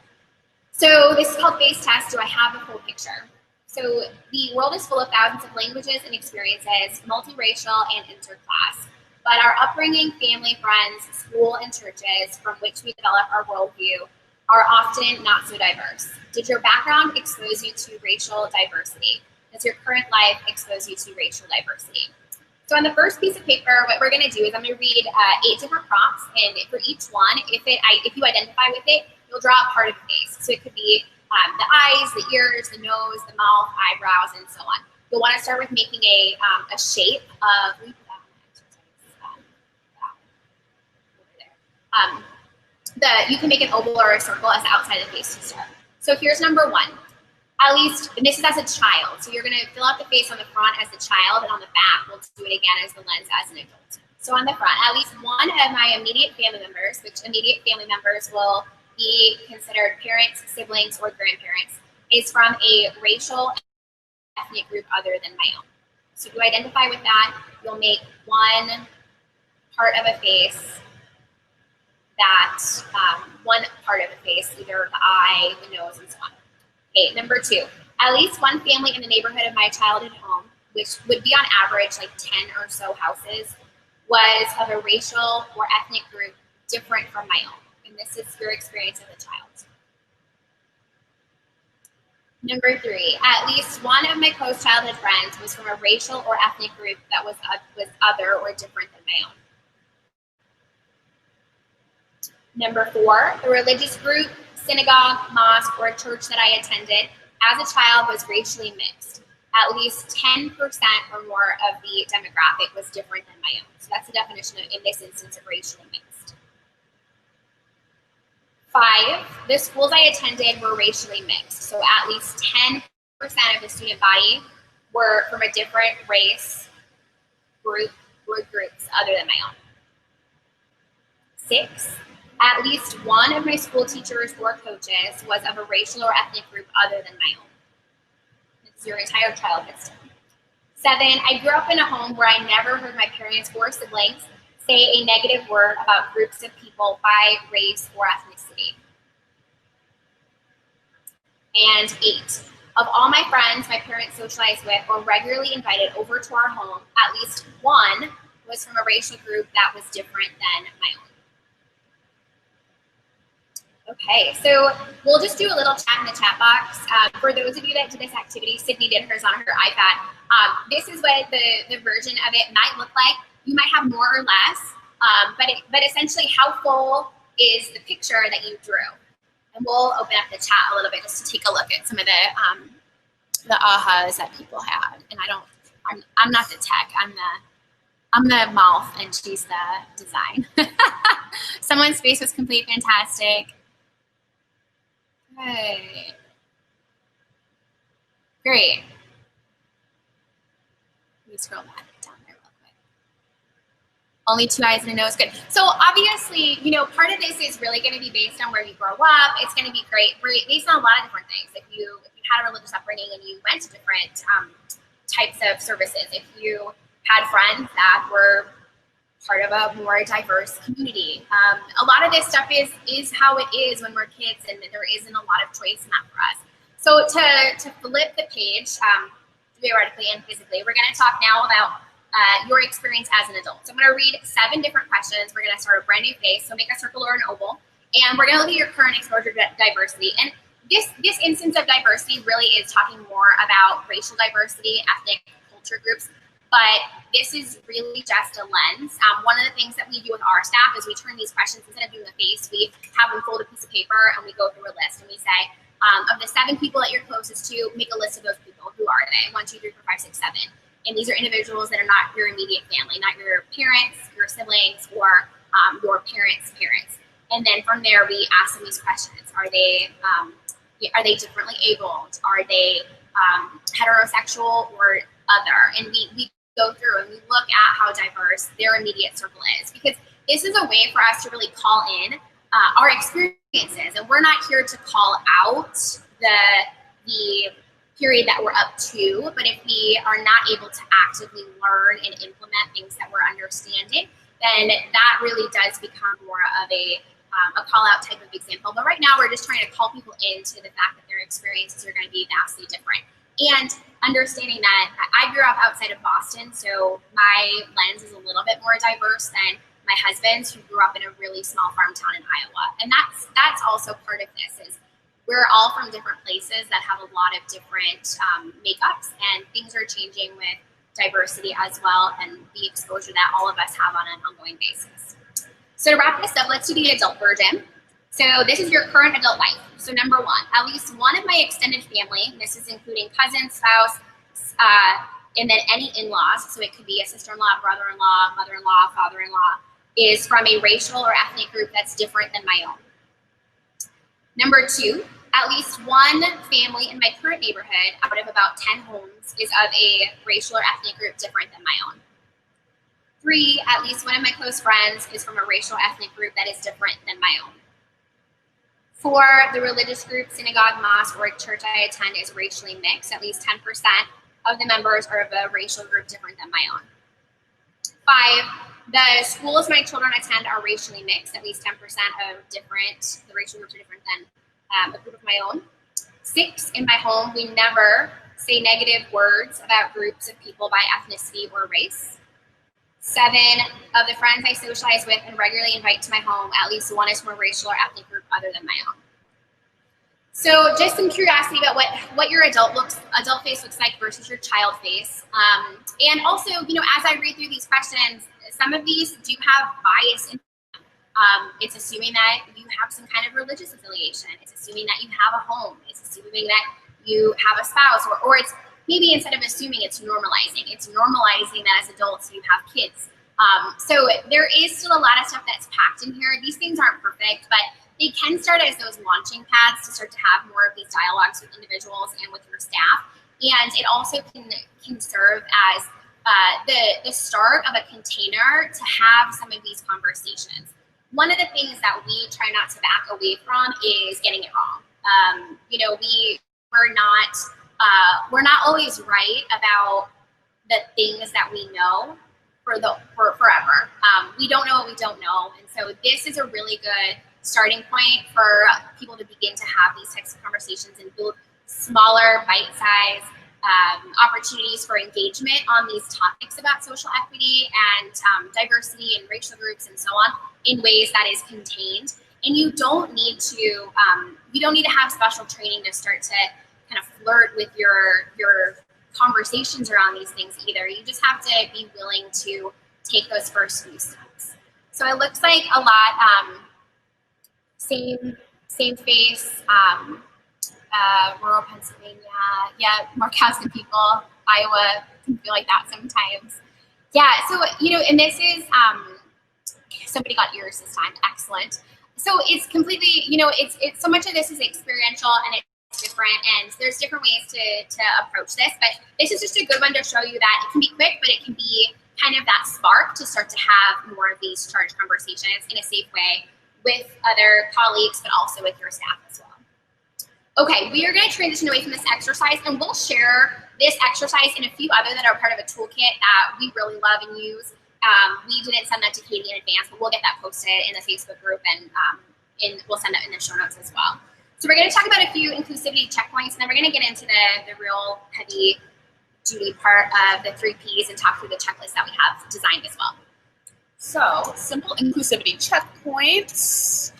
[SPEAKER 2] So this is called FACE test. Do I have a full picture? So the world is full of thousands of languages and experiences, multiracial and interclass. But our upbringing, family, friends, school, and churches from which we develop our worldview are often not so diverse. Did your background expose you to racial diversity? Does your current life expose you to racial diversity? So on the first piece of paper, what we're going to do is I'm going to read 8 different prompts, and for each one, if you identify with it, you'll draw a part of the face. So it could be the eyes, the ears, the nose, the mouth, eyebrows, and so on. You'll want to start with making a shape of, you can make an oval or a circle as the outside of the face to start. So here's number 1. At least, and this is as a child. So you're going to fill out the face on the front as a child, and on the back, we'll do it again as the lens as an adult. So on the front, at least one of my immediate family members, which immediate family members will be considered parents, siblings, or grandparents, is from a racial ethnic group other than my own. So if you identify with that, you'll make one part of a face either the eye, the nose, and so on. Okay, number 2, at least one family in the neighborhood of my childhood home, which would be on average like 10 or so houses, was of a racial or ethnic group different from my own. And this is your experience as a child. Number 3, at least one of my close childhood friends was from a racial or ethnic group that was other or different than my own. Number 4, the religious group, synagogue, mosque, or church that I attended as a child was racially mixed. At least 10% or more of the demographic was different than my own. So that's the definition of, in this instance, of racially mixed. 5, the schools I attended were racially mixed. So at least 10% of the student body were from a different race group or groups other than my own. 6, at least one of my school teachers or coaches was of a racial or ethnic group other than my own. your entire childhood still. 7, I grew up in a home where I never heard my parents or siblings say a negative word about groups of people by race or ethnicity. And 8, of all my friends my parents socialized with or regularly invited over to our home, at least one was from a racial group that was different than my own. Okay, so we'll just do a little chat in the chat box. For those of you that did this activity, Sydney did hers on her iPad. This is what the version of it might look like. You might have more or less, but essentially how full is the picture that you drew? And we'll open up the chat a little bit just to take a look at some of the ahas that people had. And I'm not the tech, I'm the mouth and she's the design. Someone's face was completely fantastic. Good. Great. Let me scroll back down there real quick. Only 2 eyes and a nose, good. So obviously, you know, part of this is really going to be based on where you grow up. It's going to be great based on a lot of different things. If you had a religious upbringing and you went to different types of services, if you had friends that were part of a more diverse community. A lot of this stuff is how it is when we're kids, and there isn't a lot of choice in that for us. So to flip the page, theoretically and physically, we're going to talk now about your experience as an adult. So I'm going to read 7 different questions. We're going to start a brand new phase, so make a circle or an oval, and we're going to look at your current exposure to diversity. And this instance of diversity really is talking more about racial diversity, ethnic culture groups, but this is really just a lens. One of the things that we do with our staff is we turn these questions, instead of doing a face, we have them fold a piece of paper and we go through a list and we say, of the 7 people that you're closest to, make a list of those people. Who are they? 1, 2, 3, 4, 5, 6, 7. And these are individuals that are not your immediate family, not your parents, your siblings, or your parents' parents. And then from there, we ask them these questions. Are they differently abled? Are they heterosexual or other? And we go through and we look at how diverse their immediate circle is, because this is a way for us to really call in our experiences. And we're not here to call out the period that we're up to, but if we are not able to actively learn and implement things that we're understanding, then that really does become more of a call out type of example. But right now we're just trying to call people into the fact that their experiences are going to be vastly different. And understanding that I grew up outside of Boston, so my lens is a little bit more diverse than my husband's, who grew up in a really small farm town in Iowa. And that's also part of this, is we're all from different places that have a lot of different makeups, and things are changing with diversity as well, and the exposure that all of us have on an ongoing basis. So to wrap this up, let's do the adult version. So this is your current adult life. So number 1, at least one of my extended family, this is including cousin, spouse, and then any in-laws, so it could be a sister-in-law, brother-in-law, mother-in-law, father-in-law, is from a racial or ethnic group that's different than my own. Number 2, at least one family in my current neighborhood out of about 10 homes is of a racial or ethnic group different than my own. 3, at least one of my close friends is from a racial or ethnic group that is different than my own. 4, the religious group, synagogue, mosque, or church I attend is racially mixed. At least 10% of the members are of a racial group different than my own. 5, the schools my children attend are racially mixed. At least 10% of the racial groups are different than a group of my own. 6, in my home, we never say negative words about groups of people by ethnicity or race. 7, of the friends I socialize with and regularly invite to my home, at least one is from a racial or ethnic group other than my own. So just some curiosity about what your adult face looks like versus your child face. And also, you know, as I read through these questions, some of these do have bias in them. It's assuming that you have some kind of religious affiliation. It's assuming that you have a home. It's assuming that you have a spouse, or it's maybe instead of assuming, it's normalizing. It's normalizing that as adults you have kids. So there is still a lot of stuff that's packed in here. These things aren't perfect, but they can start as those launching pads to start to have more of these dialogues with individuals and with your staff. And it also can serve as the start of a container to have some of these conversations. One of the things that we try not to back away from is getting it wrong. You know, we're not we're not always right about the things that we know for forever. We don't know what we don't know. And so this is a really good starting point for people to begin to have these types of conversations and build smaller, bite-sized opportunities for engagement on these topics about social equity and diversity and racial groups and so on in ways that is contained. And you don't need to have special training to start to kind of flirt with your conversations around these things either. You just have to be willing to take those first few steps. So it looks like a lot same face, rural Pennsylvania, yeah, Marquesas people, Iowa can feel like that sometimes. Yeah, so, and this is, somebody got yours this time, excellent. So it's completely, it's so much of this is experiential and it's different, and there's different ways to approach this, but this is just a good one to show you that it can be quick, but it can be kind of that spark to start to have more of these charged conversations in a safe way with other colleagues, but also with your staff as well. Okay, we are going to transition away from this exercise, and we'll share this exercise and a few other that are part of a toolkit that we really love and use. We didn't send that to Katie in advance, but we'll get that posted in the Facebook group, and we'll send it in the show notes as well. So we're going to talk about a few inclusivity checkpoints, and then we're going to get into the real heavy duty part of the 3 Ps and talk through the checklist that we have designed as well.
[SPEAKER 3] So, simple inclusivity checkpoints.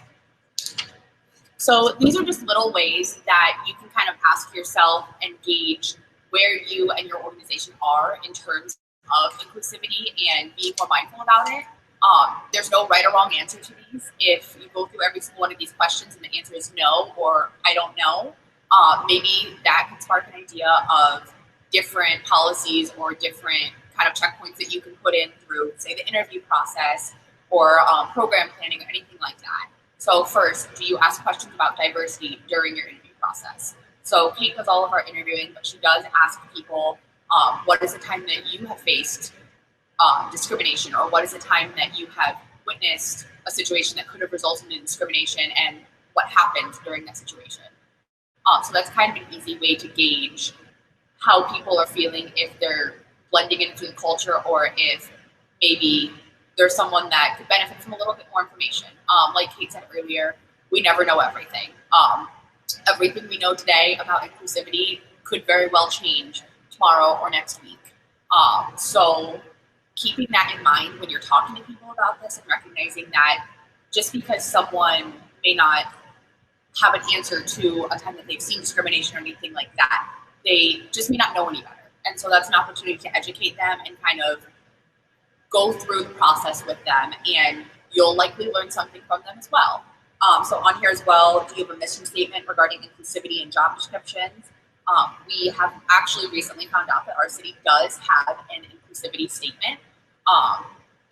[SPEAKER 3] So these are just little ways that you can kind of ask yourself and gauge where you and your organization are in terms of inclusivity and being more mindful about it. There's no right or wrong answer to these. If you go through every single one of these questions and the answer is no or I don't know, maybe that can spark an idea of different policies or different kind of checkpoints that you can put in through, say, the interview process or program planning or anything like that. So first, do you ask questions about diversity during your interview process? So Kate does all of our interviewing, but she does ask people, what is the time that you have faced discrimination, or what is the time that you have witnessed a situation that could have resulted in discrimination, and what happened during that situation? So that's kind of an easy way to gauge how people are feeling, if they're blending into the culture, or if maybe there's someone that could benefit from a little bit more information. Like Kate said earlier, we never know everything. Everything we know today about inclusivity could very well change tomorrow or next week. So keeping that in mind when you're talking to people about this, and recognizing that just because someone may not have an answer to a time that they've seen discrimination or anything like that, they just may not know any better. And so that's an opportunity to educate them and kind of go through the process with them, and you'll likely learn something from them as well. So on here as well, do you have a mission statement regarding inclusivity and job descriptions? We have actually recently found out that our city does have an inclusivity statement.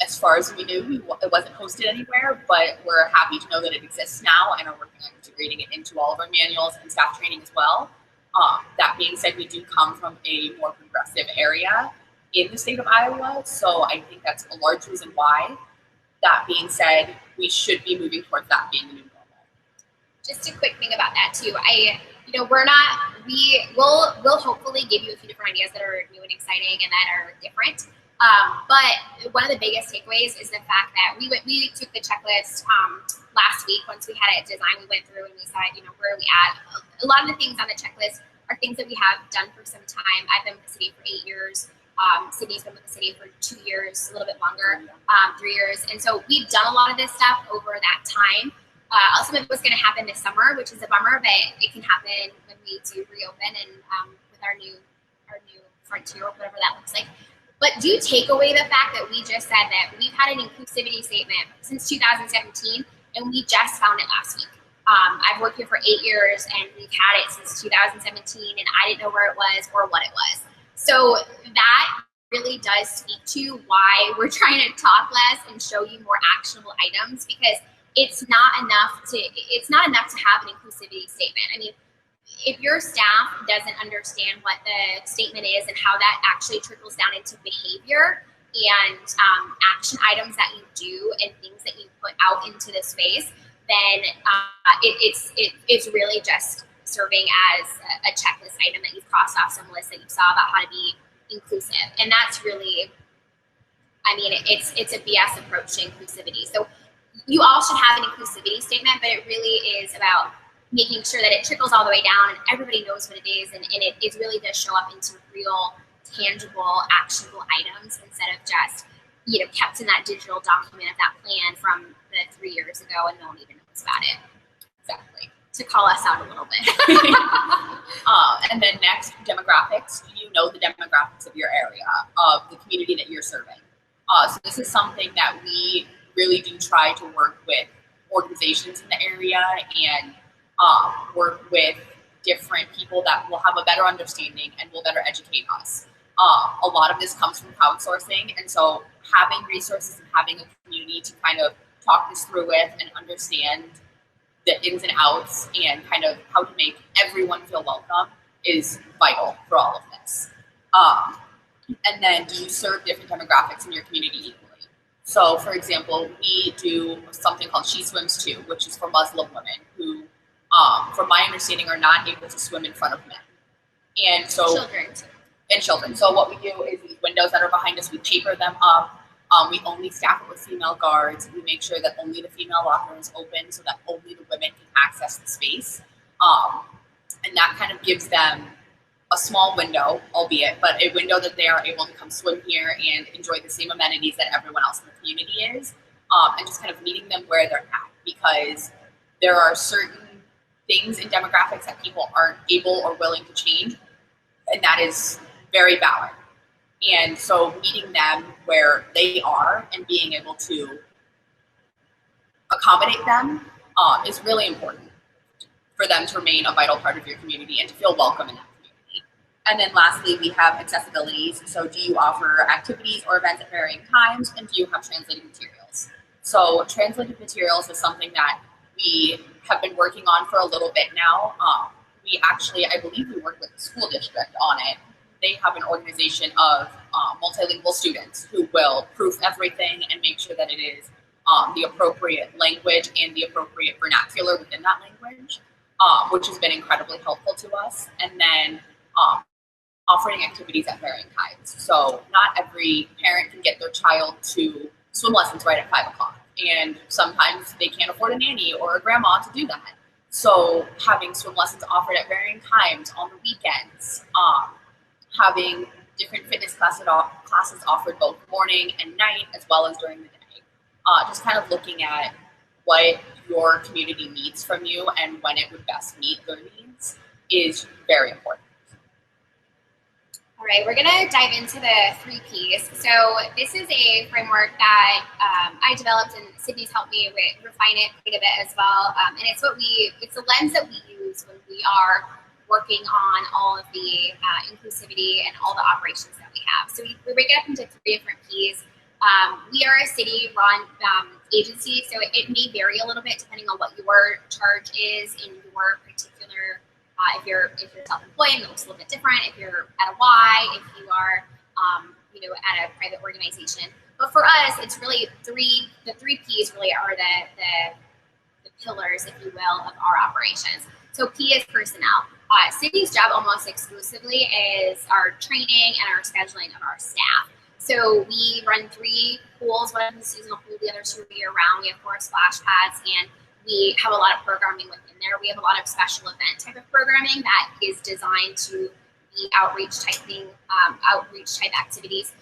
[SPEAKER 3] As far as we knew, it wasn't posted anywhere, but we're happy to know that it exists now and are working on integrating it into all of our manuals and staff training as well. That being said, we do come from a more progressive area in the state of Iowa, so I think that's a large reason why. That being said, we should be moving towards that being the new normal.
[SPEAKER 2] Just a quick thing about that too. We'll hopefully give you a few different ideas that are new and exciting and that are different. But one of the biggest takeaways is the fact that we took the checklist last week. Once we had it designed, we went through and we said, where are we at? A lot of the things on the checklist are things that we have done for some time. I've been with the city for 8 years. Sydney's been with the city for 2 years, a little bit longer, 3 years. And so we've done a lot of this stuff over that time. Some of it was going to happen this summer, which is a bummer, but it can happen when we do reopen and with our new frontier, whatever that looks like. But do take away the fact that we just said that we've had an inclusivity statement since 2017, and we just found it last week. I've worked here for 8 years, and we've had it since 2017, and I didn't know where it was or what it was. So that really does speak to why we're trying to talk less and show you more actionable items, because it's not enough to have an inclusivity statement. I mean, if your staff doesn't understand what the statement is and how that actually trickles down into behavior and action items that you do and things that you put out into the space, then it's really just serving as a checklist item that you've crossed off some list that you saw about how to be inclusive. And that's really, I mean, it's a BS approach to inclusivity. So you all should have an inclusivity statement, but it really is about making sure that it trickles all the way down and everybody knows what it is, and it really does show up into real, tangible, actionable items instead of just, you know, kept in that digital document of that plan from the 3 years ago and no one even knows about it.
[SPEAKER 3] Exactly.
[SPEAKER 2] To call us out a little bit.
[SPEAKER 3] And then next, demographics. You know the demographics of your area, of the community that you're serving. So this is something that we really do try to work with organizations in the area and work with different people that will have a better understanding and will better educate us. A lot of this comes from crowdsourcing, and so having resources and having a community to kind of talk this through with and understand the ins and outs and kind of how to make everyone feel welcome is vital for all of this. And then do you serve different demographics in your community equally? So, for example, we do something called She Swims Too, which is for Muslim women who, from my understanding, are not able to swim in front of men. And so, children. So what we do is these windows that are behind us, we paper them up. We only staff it with female guards. We make sure that only the female locker is open so that only the women can access the space. And that kind of gives them a small window, albeit, but a window that they are able to come swim here and enjoy the same amenities that everyone else in the community is, and just kind of meeting them where they're at, because there are certain things in demographics that people aren't able or willing to change, and that is very valid. And so meeting them where they are and being able to accommodate them is really important for them to remain a vital part of your community and to feel welcome in that community. And then lastly, we have accessibilities. So do you offer activities or events at varying times, and do you have translated materials? So translated materials is something that we have been working on for a little bit now. We actually, I believe we work with the school district on it. They have an organization of multilingual students who will proof everything and make sure that it is the appropriate language and the appropriate vernacular within that language, which has been incredibly helpful to us. And then offering activities at varying times. So not every parent can get their child to swim lessons right at 5 o'clock. And sometimes they can't afford a nanny or a grandma to do that. So having swim lessons offered at varying times on the weekends, having different fitness classes offered both morning and night as well as during the day. Just kind of looking at what your community needs from you and when it would best meet their needs is very important.
[SPEAKER 2] All right, we're gonna dive into the 3 Ps. So this is a framework that I developed, and Sydney's helped me refine it quite a bit as well. And it's the lens that we use when we are working on all of the inclusivity and all the operations that we have. So we break it up into 3 different Ps. We are a city-run agency, so it may vary a little bit depending on what your charge is in your particular. If you're self-employed, it looks a little bit different. If you're at a Y, if you are at a private organization. But for us, it's really the 3 Ps really are the pillars, if you will, of our operations. So P is personnel. Sydney's job almost exclusively is our training and our scheduling of our staff. So we run 3 pools. One is a seasonal pool, the other 2 are year-round. We have 4 splash pads, and we have a lot of programming within there. We have a lot of special event type of programming that is designed to be outreach type activities.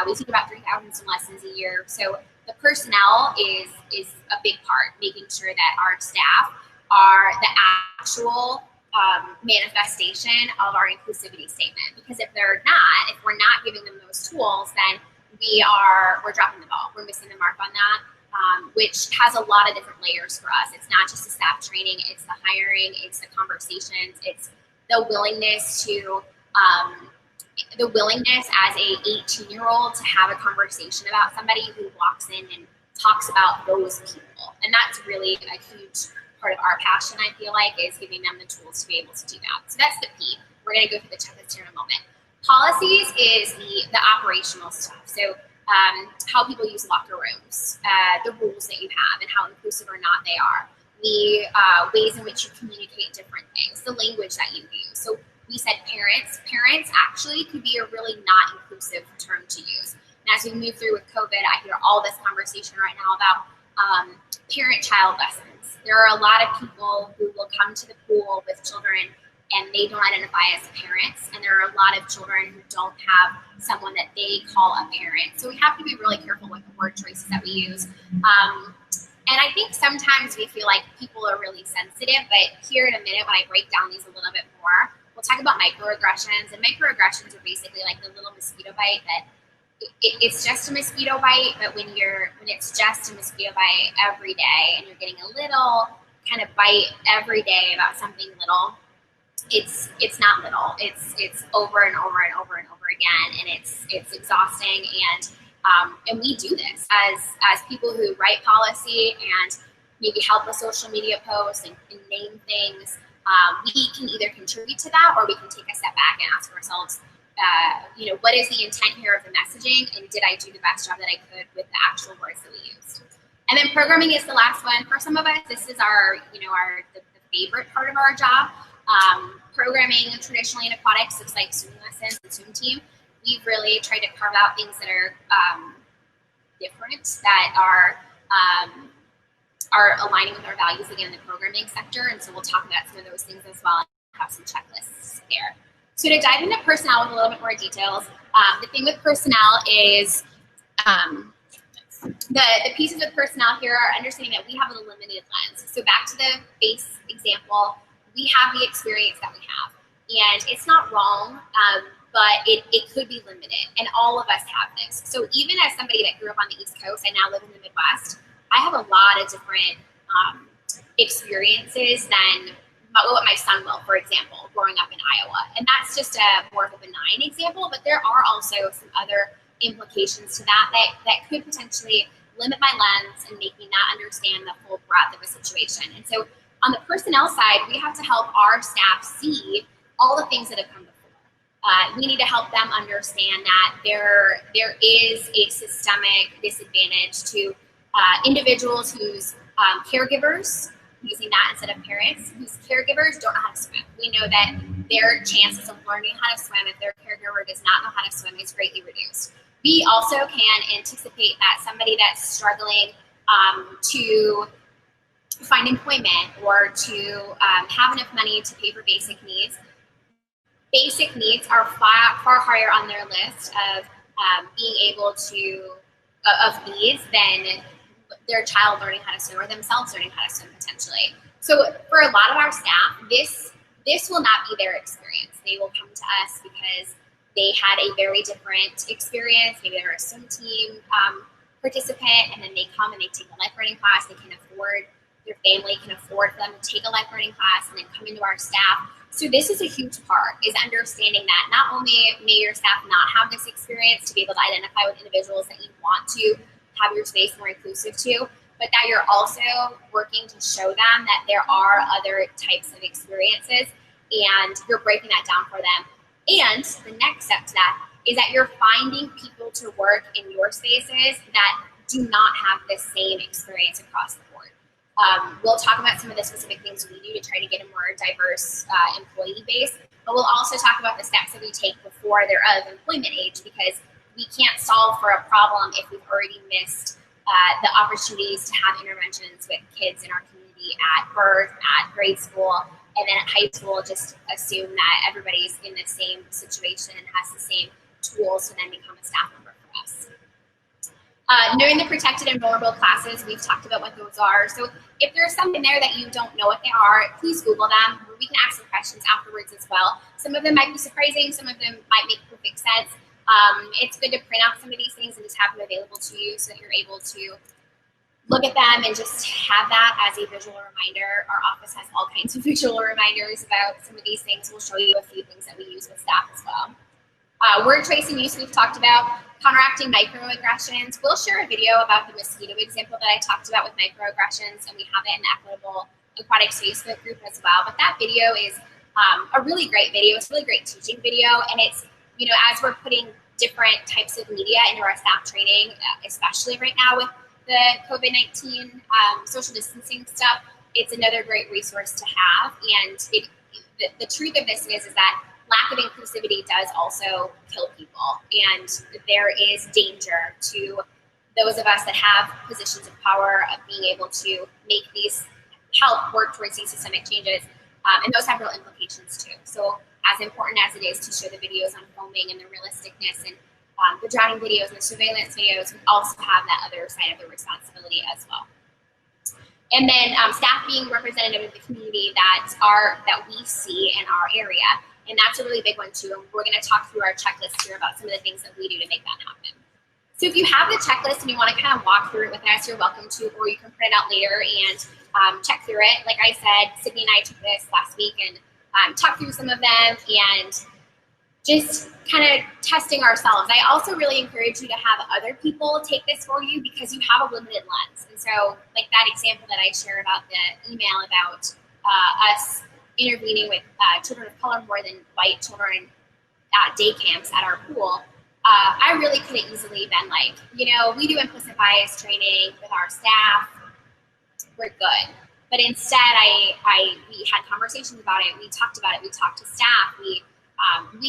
[SPEAKER 2] We take about 3,000 swim lessons a year. So the personnel is a big part, making sure that our staff are the actual manifestation of our inclusivity statement. Because if we're not giving them those tools, then we're dropping the ball. We're missing the mark on that. Which has a lot of different layers for us. It's not just the staff training, it's the hiring, it's the conversations, it's the willingness as a 18-year-old to have a conversation about somebody who walks in and talks about those people. And that's really a huge part of our passion, I feel like, is giving them the tools to be able to do that. So that's the P. We're gonna go through the checklist here in a moment. Policies is the operational stuff. So how people use locker rooms, the rules that you have, and how inclusive or not they are. ways in which you communicate different things, the language that you use. So we said parents. Parents actually could be a really not inclusive term to use. And as we move through with COVID, I hear all this conversation right now about parent-child lessons. There are a lot of people who will come to the pool with children and they don't identify as parents, and there are a lot of children who don't have someone that they call a parent. So we have to be really careful with the word choices that we use. And I think sometimes we feel like people are really sensitive, but here in a minute when I break down these a little bit more, we'll talk about microaggressions, and microaggressions are basically like the little mosquito bite that it's just a mosquito bite, but when it's just a mosquito bite every day and you're getting a little kind of bite every day about something little, it's not little. It's over and over and over and over again, and it's exhausting. And we do this as people who write policy and maybe help with social media posts and name things. We can either contribute to that, or we can take a step back and ask ourselves, what is the intent here of the messaging, and did I do the best job that I could with the actual words that we used? And then programming is the last one. For some of us, this is the favorite part of our job. Programming traditionally in aquatics looks like swimming lessons and swim team. We've really tried to carve out things that are different, that are aligning with our values again in the programming sector. And so we'll talk about some of those things as well and have some checklists there. So to dive into personnel with a little bit more details, the thing with personnel is the pieces of personnel here are understanding that we have a limited lens. So back to the base example, we have the experience that we have, and it's not wrong, but it could be limited, and all of us have this. So even as somebody that grew up on the East Coast, I now live in the Midwest, I have a lot of different experiences than what my son will, for example, growing up in Iowa. And that's just a more of a benign example, but there are also some other implications to that could potentially limit my lens and make me not understand the full breadth of a situation. And so on the personnel side, we have to help our staff see all the things that have come before. We need to help them understand that there is a systemic disadvantage to individuals whose caregivers, using that instead of parents, whose caregivers don't know how to swim. We know that their chances of learning how to swim if their caregiver does not know how to swim is greatly reduced. We also can anticipate that somebody that's struggling to find employment or to have enough money to pay for basic needs. Basic needs are far higher on their list of being able to, of needs than their child learning how to swim or themselves learning how to swim potentially. So for a lot of our staff, this will not be their experience. They will come to us because they had a very different experience. Maybe they're a swim team participant, and then they come and they take a lifeguarding class. They can afford, their family can afford for them to take a lifeguarding class and then come into our staff. So this is a huge part, is understanding that not only may your staff not have this experience to be able to identify with individuals that you want to have your space more inclusive to, but that you're also working to show them that there are other types of experiences and you're breaking that down for them. And the next step to that is that you're finding people to work in your spaces that do not have the same experience across the board. We'll talk about some of the specific things we do to try to get a more diverse employee base, but we'll also talk about the steps that we take before they're of employment age, because we can't solve for a problem if we've already missed the opportunities to have interventions with kids in our community at birth, at grade school, and then at high school. Just assume that everybody's in the same situation and has the same tools to then become a staff member for us. Knowing the protected and vulnerable classes, we've talked about what those are. So if there's something there that you don't know what they are, please Google them. We can ask some questions afterwards as well. Some of them might be surprising. Some of them might make perfect sense. It's good to print out some of these things and just have them available to you so that you're able to look at them and just have that as a visual reminder. Our office has all kinds of visual reminders about some of these things. We'll show you a few things that we use with staff as well. Word choice and use we've talked about. Counteracting microaggressions. We'll share a video about the mosquito example that I talked about with microaggressions, and we have it in the Equitable Aquatics Facebook group as well. But that video is a really great video. It's a really great teaching video, and it's, you know, as we're putting different types of media into our staff training, especially right now with the COVID-19 social distancing stuff, it's another great resource to have. And the truth of this is that lack of inclusivity does also kill people. And there is danger to those of us that have positions of power of being able to make these, help work towards these systemic changes. And those have real implications too. So as important as it is to show the videos on foaming and the realisticness and the drowning videos and the surveillance videos, we also have that other side of the responsibility as well. And then staff being representative of the community that we see in our area. And that's a really big one too. And we're going to talk through our checklist here about some of the things that we do to make that happen. So if you have the checklist and you want to kind of walk through it with us, you're welcome to, or you can print it out later and check through it. Like I said, Sydney and I took this last week and talked through some of them and just kind of testing ourselves. I also really encourage you to have other people take this for you because you have a limited lens. And so like that example that I shared about the email about us intervening with children of color more than white children at day camps at our pool, I really could have easily been like, you know, we do implicit bias training with our staff, we're good. But instead, we had conversations about it, we talked about it, we talked to staff, we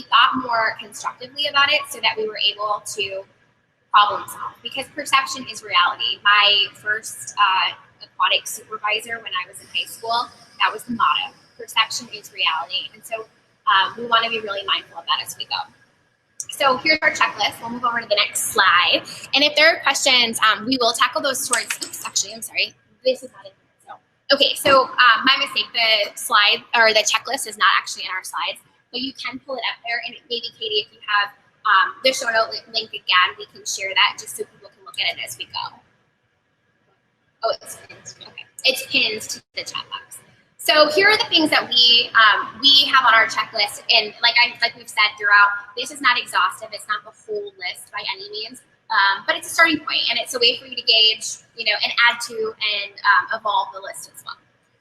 [SPEAKER 2] thought more constructively about it so that we were able to problem solve, because perception is reality. My first aquatic supervisor when I was in high school, that was the motto, perception is reality. And so we want to be really mindful of that as we go. So here's our checklist. We'll move over to the next slide. And if there are questions, we will tackle those towards, oops, actually, I'm sorry. This is not in here. So, okay, so my mistake, the slide or the checklist is not actually in our slides, but you can pull it up there. And maybe, Katie, if you have the show note link again, we can share that just so people can look at it as we go. Oh, it's pinned. Okay, it's pinned to the chat box. So here are the things that we have on our checklist, and like we've said throughout, this is not exhaustive. It's not the whole list by any means, but it's a starting point, and it's a way for you to gauge, you know, and add to and evolve the list as well.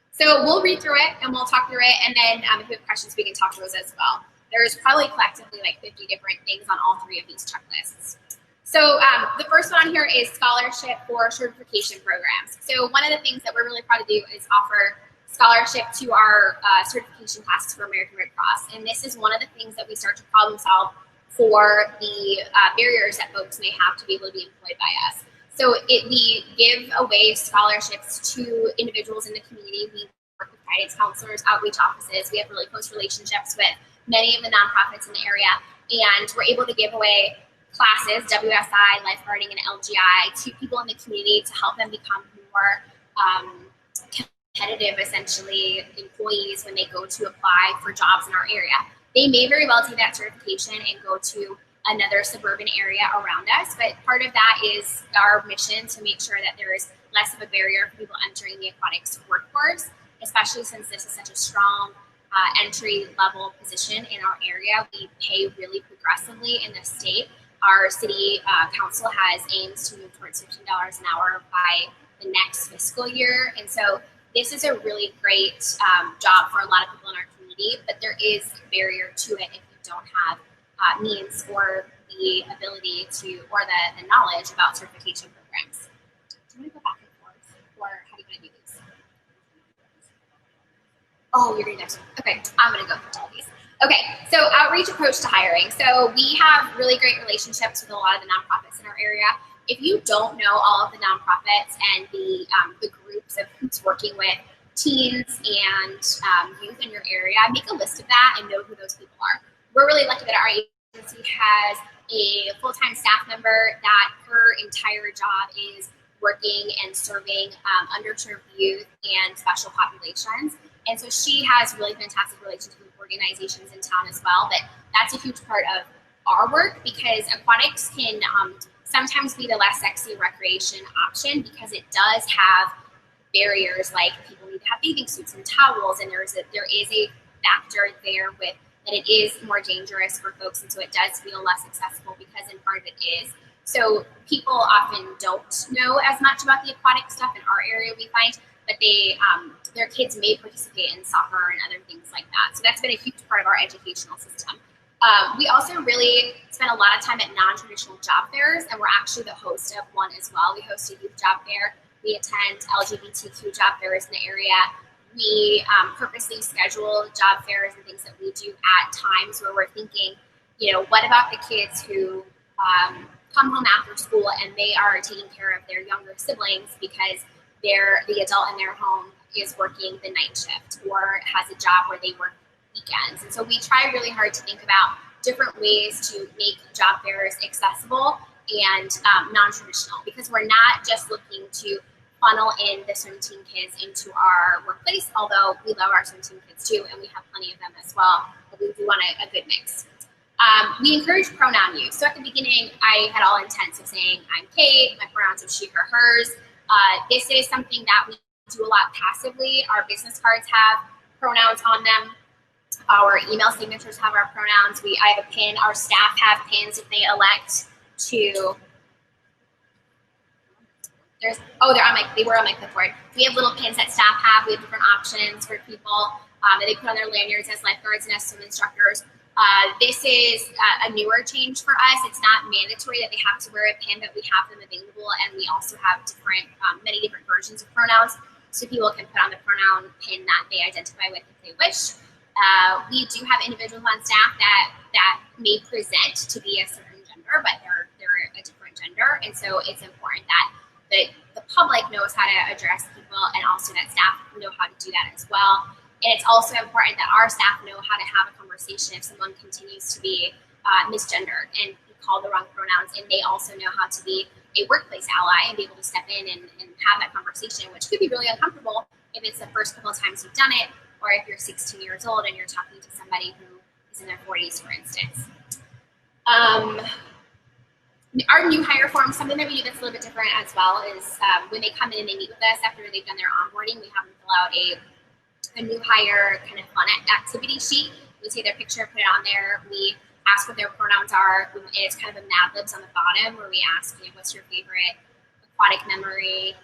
[SPEAKER 2] So we'll read through it and we'll talk through it, and then if you have questions, we can talk through those as well. There's probably collectively like 50 different things on all three of these checklists. So the first one on here is scholarship for certification programs. So one of the things that we're really proud to do is offer scholarship to our certification classes for American Red Cross. And this is one of the things that we start to problem solve for the barriers that folks may have to be able to be employed by us. So we give away scholarships to individuals in the community. We work with guidance counselors, outreach offices. We have really close relationships with many of the nonprofits in the area. And we're able to give away classes, WSI, lifeguarding, and LGI, to people in the community to help them become more competitive, essentially, employees when they go to apply for jobs in our area. They may very well take that certification and go to another suburban area around us, but part of that is our mission to make sure that there is less of a barrier for people entering the aquatics workforce, especially since this is such a strong entry-level position in our area. We pay really progressively in the state. Our city council has aims to move towards $15 an hour by the next fiscal year, and so this is a really great job for a lot of people in our community, but there is a barrier to it if you don't have means or the ability to, or the knowledge about certification programs. Do you want to go back and forth, or how do you want to do these? Oh, you're going to next one. Okay, I'm going to go through all these. Okay, so outreach approach to hiring. So we have really great relationships with a lot of the nonprofits in our area. If you don't know all of the nonprofits and the groups of who's working with teens and youth in your area, make a list of that and know who those people are. We're really lucky that our agency has a full-time staff member that her entire job is working and serving underserved youth and special populations. And so she has really fantastic relationships with organizations in town as well. But that's a huge part of our work, because aquatics can sometimes be the less sexy recreation option, because it does have barriers like people need to have bathing suits and towels, and there is a factor there with that it is more dangerous for folks, and so it does feel less accessible because in part it is. So people often don't know as much about the aquatic stuff in our area, we find, but they their kids may participate in soccer and other things like that. So that's been a huge part of our educational system. We also really spend a lot of time at non-traditional job fairs, and we're actually the host of one as well. We host a youth job fair. we attend LGBTQ job fairs in the area. We purposely schedule job fairs and things that we do at times where we're thinking, you know, what about the kids who come home after school and they are taking care of their younger siblings because the adult in their home is working the night shift or has a job where they work weekends. And so we try really hard to think about different ways to make job fairs accessible and non-traditional, because we're not just looking to funnel in the swim team kids into our workplace, although we love our swim team kids too, and we have plenty of them as well, but we do want a good mix. We encourage pronoun use. So at the beginning, I had all intents of saying, I'm Kate, my pronouns are she, her, hers. This is something that we do a lot passively. Our business cards have pronouns on them. Our email signatures have our pronouns. I have a pin. Our staff have pins if they elect to. They were on my clipboard. We have little pins that staff have. We have different options for people that they put on their lanyards as lifeguards and as swim instructors. This is a newer change for us. It's not mandatory that they have to wear a pin, but we have them available, and we also have many different versions of pronouns, so people can put on the pronoun pin that they identify with if they wish. We do have individuals on staff that may present to be a certain gender, but they're a different gender, and so it's important that the public knows how to address people, and also that staff know how to do that as well. And it's also important that our staff know how to have a conversation if someone continues to be misgendered and call the wrong pronouns, and they also know how to be a workplace ally and be able to step in and have that conversation, which could be really uncomfortable if it's the first couple of times you've done it, or if you're 16 years old and you're talking to somebody who is in their 40s, for instance. Our new hire form, something that we do that's a little bit different as well, is when they come in and they meet with us after they've done their onboarding, we have them fill out a new hire kind of fun activity sheet. We take their picture, put it on there. We ask what their pronouns are. It's kind of a Mad Libs on the bottom where we ask, you know, what's your favorite aquatic memory?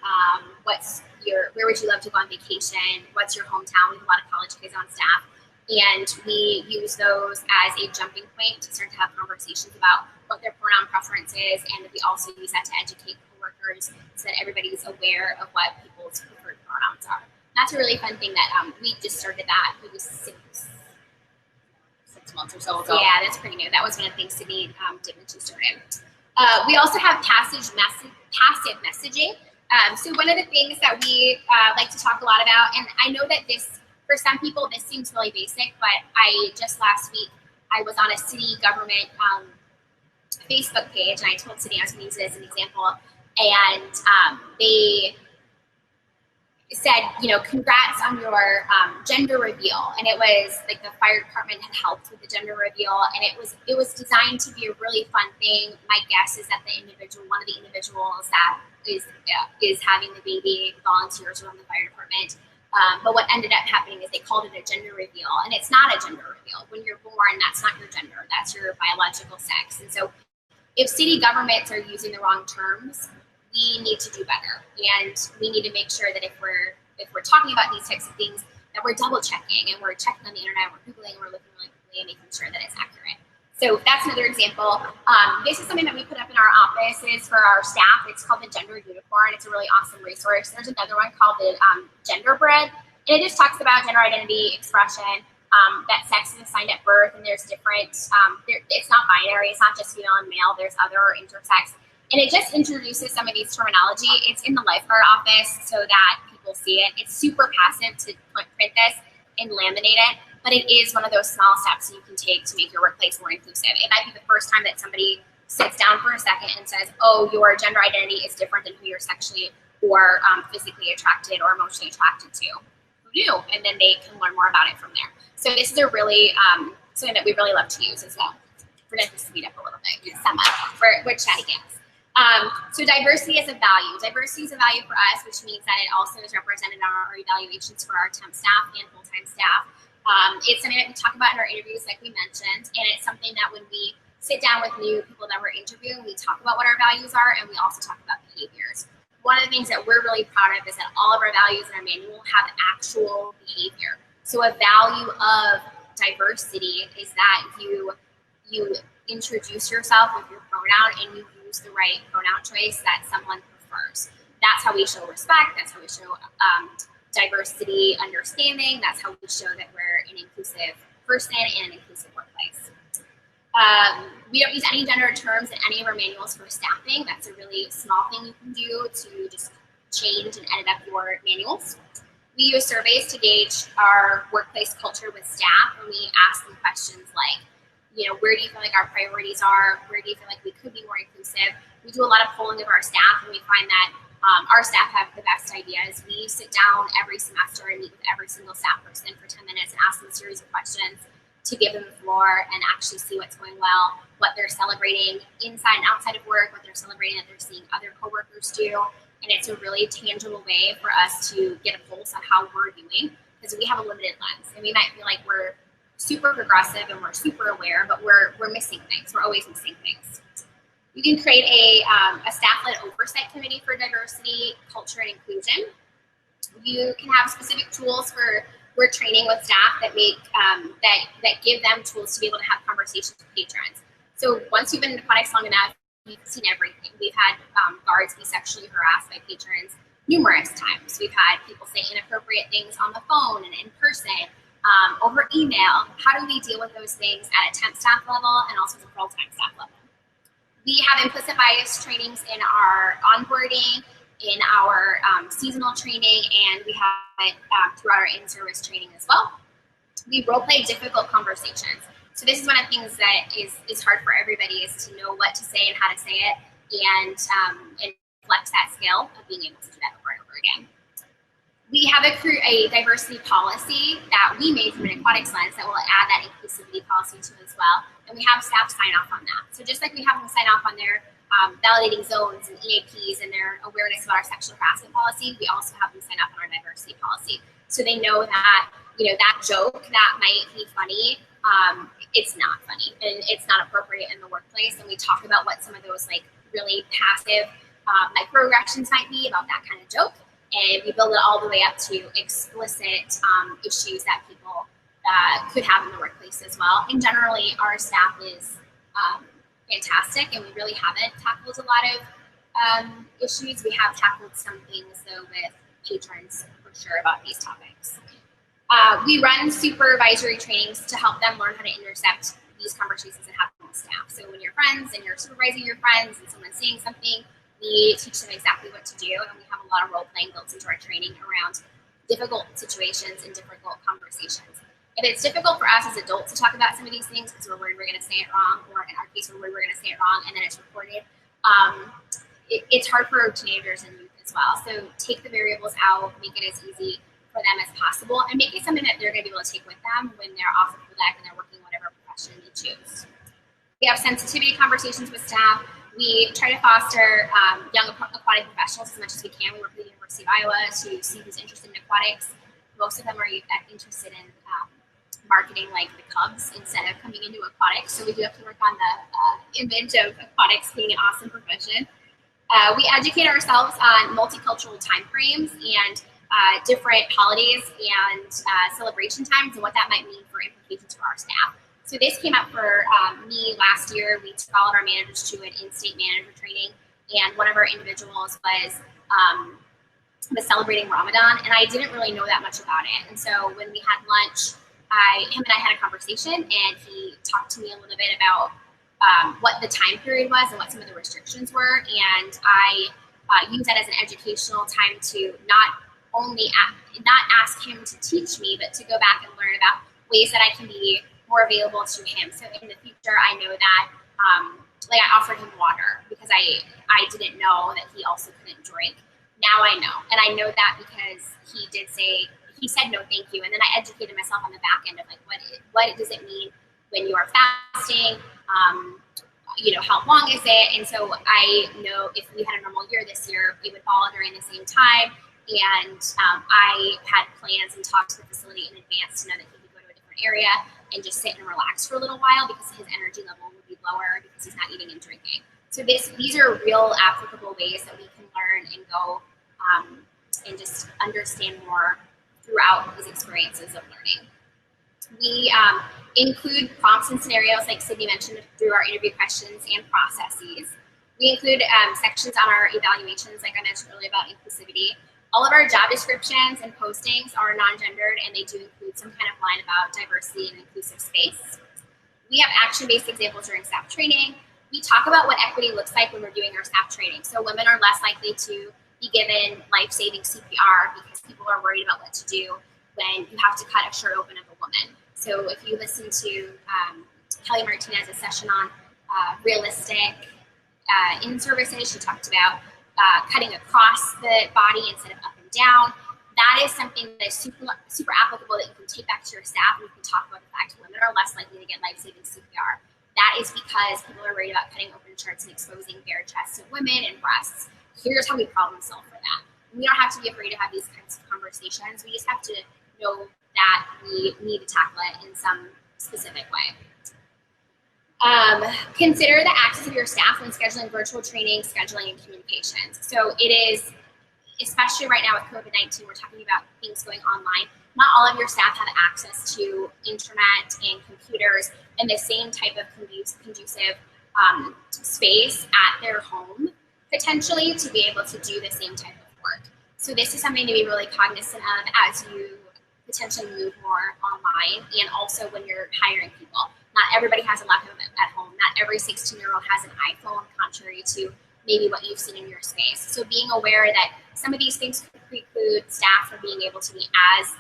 [SPEAKER 2] Where would you love to go on vacation? What's your hometown? We have a lot of college kids on staff. And we use those as a jumping point to start to have conversations about what their pronoun preference is, and we also use that to educate coworkers so that everybody's aware of what people's preferred pronouns are. That's a really fun thing that we just started that maybe 6 months or so ago. Yeah, that's pretty new. That was one of the things Sydney did when she started. We also have passive messaging. So one of the things that we like to talk a lot about, and I know that for some people this seems really basic, but just last week I was on a city government Facebook page, and I told Sydney I was going to use it as an example, and they said, you know, congrats on your gender reveal, and it was like the fire department had helped with the gender reveal, and it was designed to be a really fun thing. My guess is that one of the individuals that is having the baby volunteers around the fire department. But what ended up happening is they called it a gender reveal, and it's not a gender reveal. When you're born, that's not your gender, that's your biological sex. And so if city governments are using the wrong terms, we need to do better. And we need to make sure that if we're talking about these types of things, that we're double checking and we're checking on the internet, we're Googling, we're looking really quickly and making sure that it's accurate. So that's another example. This is something that we put up in our offices for our staff. It's called the Gender Unicorn. It's a really awesome resource. There's another one called the Gender Bread, and it just talks about gender identity expression, that sex is assigned at birth, and there's different, it's not binary, it's not just female and male, there's other intersex. And it just introduces some of these terminology. It's in the lifeguard office so that people see it. It's super passive to print this and laminate it, but it is one of those small steps you can take to make your workplace more inclusive. It might be the first time that somebody sits down for a second and says, oh, your gender identity is different than who you're sexually or physically attracted or emotionally attracted to. Who knew? And then they can learn more about it from there. So this is a really, something that we really love to use as well. We're going to speed up a little bit. We're chatty games. So diversity is a value. Diversity is a value for us, which means that it also is represented in our evaluations for our temp staff and full-time staff. It's something that we talk about in our interviews, like we mentioned, and it's something that when we sit down with new people that we're interviewing, we talk about what our values are, and we also talk about behaviors. One of the things that we're really proud of is that all of our values in our manual have actual behavior. So a value of diversity is that you introduce yourself with your pronoun and you use the right pronoun choice that someone prefers. That's how we show respect. That's how we show diversity understanding. That's how we show that we're an inclusive person and an inclusive workplace. We don't use any gender terms in any of our manuals for staffing. That's a really small thing you can do to just change and edit up your manuals. We use surveys to gauge our workplace culture with staff, and we ask them questions like, where do you feel like our priorities are? Where do you feel like we could be more inclusive? We do a lot of polling of our staff, and we find that our staff have the best ideas. We sit down every semester and meet with every single staff person for 10 minutes and ask them a series of questions to give them the floor and actually see what's going well, what they're celebrating inside and outside of work, what they're celebrating that they're seeing other coworkers do. And it's a really tangible way for us to get a pulse on how we're doing, because we have a limited lens and we might feel like we're super progressive and we're super aware, but we're missing things. We're always missing things. You can create a staff-led oversight committee for diversity, culture, and inclusion. You can have specific tools for training with staff that make that give them tools to be able to have conversations with patrons. So once you've been in aquatics long enough, you've seen everything. We've had guards be sexually harassed by patrons numerous times. We've had people say inappropriate things on the phone and in person, over email. How do we deal with those things at a temp staff level and also at a full-time staff level? We have implicit bias trainings in our onboarding, in our seasonal training, and we have it throughout our in-service training as well. We role-play difficult conversations. So this is one of the things that is hard for everybody, is to know what to say and how to say it, and flex that skill of being able to do that over and over again. We have a diversity policy that we made from an aquatics lens that will add that inclusivity policy to as well. And we have staff sign off on that. So just like we have them sign off on their validating zones and EAPs and their awareness about our sexual harassment policy, we also have them sign off on our diversity policy. So they know that, that joke that might be funny, it's not funny and it's not appropriate in the workplace. And we talk about what some of those really passive microaggressions might be about that kind of joke. And we build it all the way up to explicit issues that people could have in the workplace as well. And generally, our staff is fantastic, and we really haven't tackled a lot of issues. We have tackled some things, though, with patrons for sure about these topics. We run supervisory trainings to help them learn how to intercept these conversations and have them with staff. So when you're friends and you're supervising your friends and someone's saying something, we teach them exactly what to do, and we have a lot of role-playing built into our training around difficult situations and difficult conversations. If it's difficult for us as adults to talk about some of these things because we're worried we're going to say it wrong, or in our case, we're worried we're going to say it wrong and then it's recorded, it's hard for teenagers and youth as well. So take the variables out, make it as easy for them as possible, and make it something that they're going to be able to take with them when they're off the pool deck and they're working whatever profession they choose. We have sensitivity conversations with staff. We try to foster young aquatic professionals as much as we can. We work with the University of Iowa to see who's interested in aquatics. Most of them are interested in marketing like the Cubs instead of coming into aquatics. So we do have to work on the image of aquatics being an awesome profession. We educate ourselves on multicultural timeframes and different holidays and celebration times and what that might mean for implications for our staff. So this came up for me last year. We took all of our managers to an in-state manager training, and one of our individuals was celebrating Ramadan, and I didn't really know that much about it. And so when we had lunch, him and I had a conversation, and he talked to me a little bit about what the time period was and what some of the restrictions were. And I used that as an educational time to not ask him to teach me, but to go back and learn about ways that I can be more available to him. So in the future, I know that I offered him water because I didn't know that he also couldn't drink. Now I know, and I know that because he said no thank you, and then I educated myself on the back end of what does it mean when you are fasting, how long is it? And so I know if we had a normal year this year, it would fall during the same time, and I had plans and talked to the facility in advance to know that he could go to a different area and just sit and relax for a little while because his energy level would be lower because he's not eating and drinking. So these are real applicable ways that we can learn and go and just understand more throughout his experiences of learning. We include prompts and scenarios, like Sydney mentioned, through our interview questions and processes. We include sections on our evaluations, like I mentioned earlier, about inclusivity. All of our job descriptions and postings are non-gendered, and they do include some kind of line about diversity and inclusive space. We have action-based examples during staff training. We talk about what equity looks like when we're doing our staff training. So women are less likely to be given life-saving CPR because people are worried about what to do when you have to cut a shirt open of a woman. So if you listen to Kelly Martinez's session on realistic in-services, she talked about cutting across the body instead of up and down. That is something that is super applicable that you can take back to your staff, and you can talk about the fact women are less likely to get life-saving CPR. That is because people are worried about cutting open shirts and exposing bare chests of women and breasts. Here's how we problem solve for that. We don't have to be afraid to have these kinds of conversations. We just have to know that we need to tackle it in some specific way. Consider the access of your staff when scheduling virtual training, scheduling, and communications. So it is, especially right now with COVID-19, we're talking about things going online. Not all of your staff have access to internet and computers and the same type of conducive space at their home, potentially, to be able to do the same type of work. So this is something to be really cognizant of as you potentially move more online, and also when you're hiring people. Not everybody has a laptop at home. Not every 16-year-old has an iPhone, contrary to maybe what you've seen in your space. So being aware that some of these things could preclude staff from being able to be as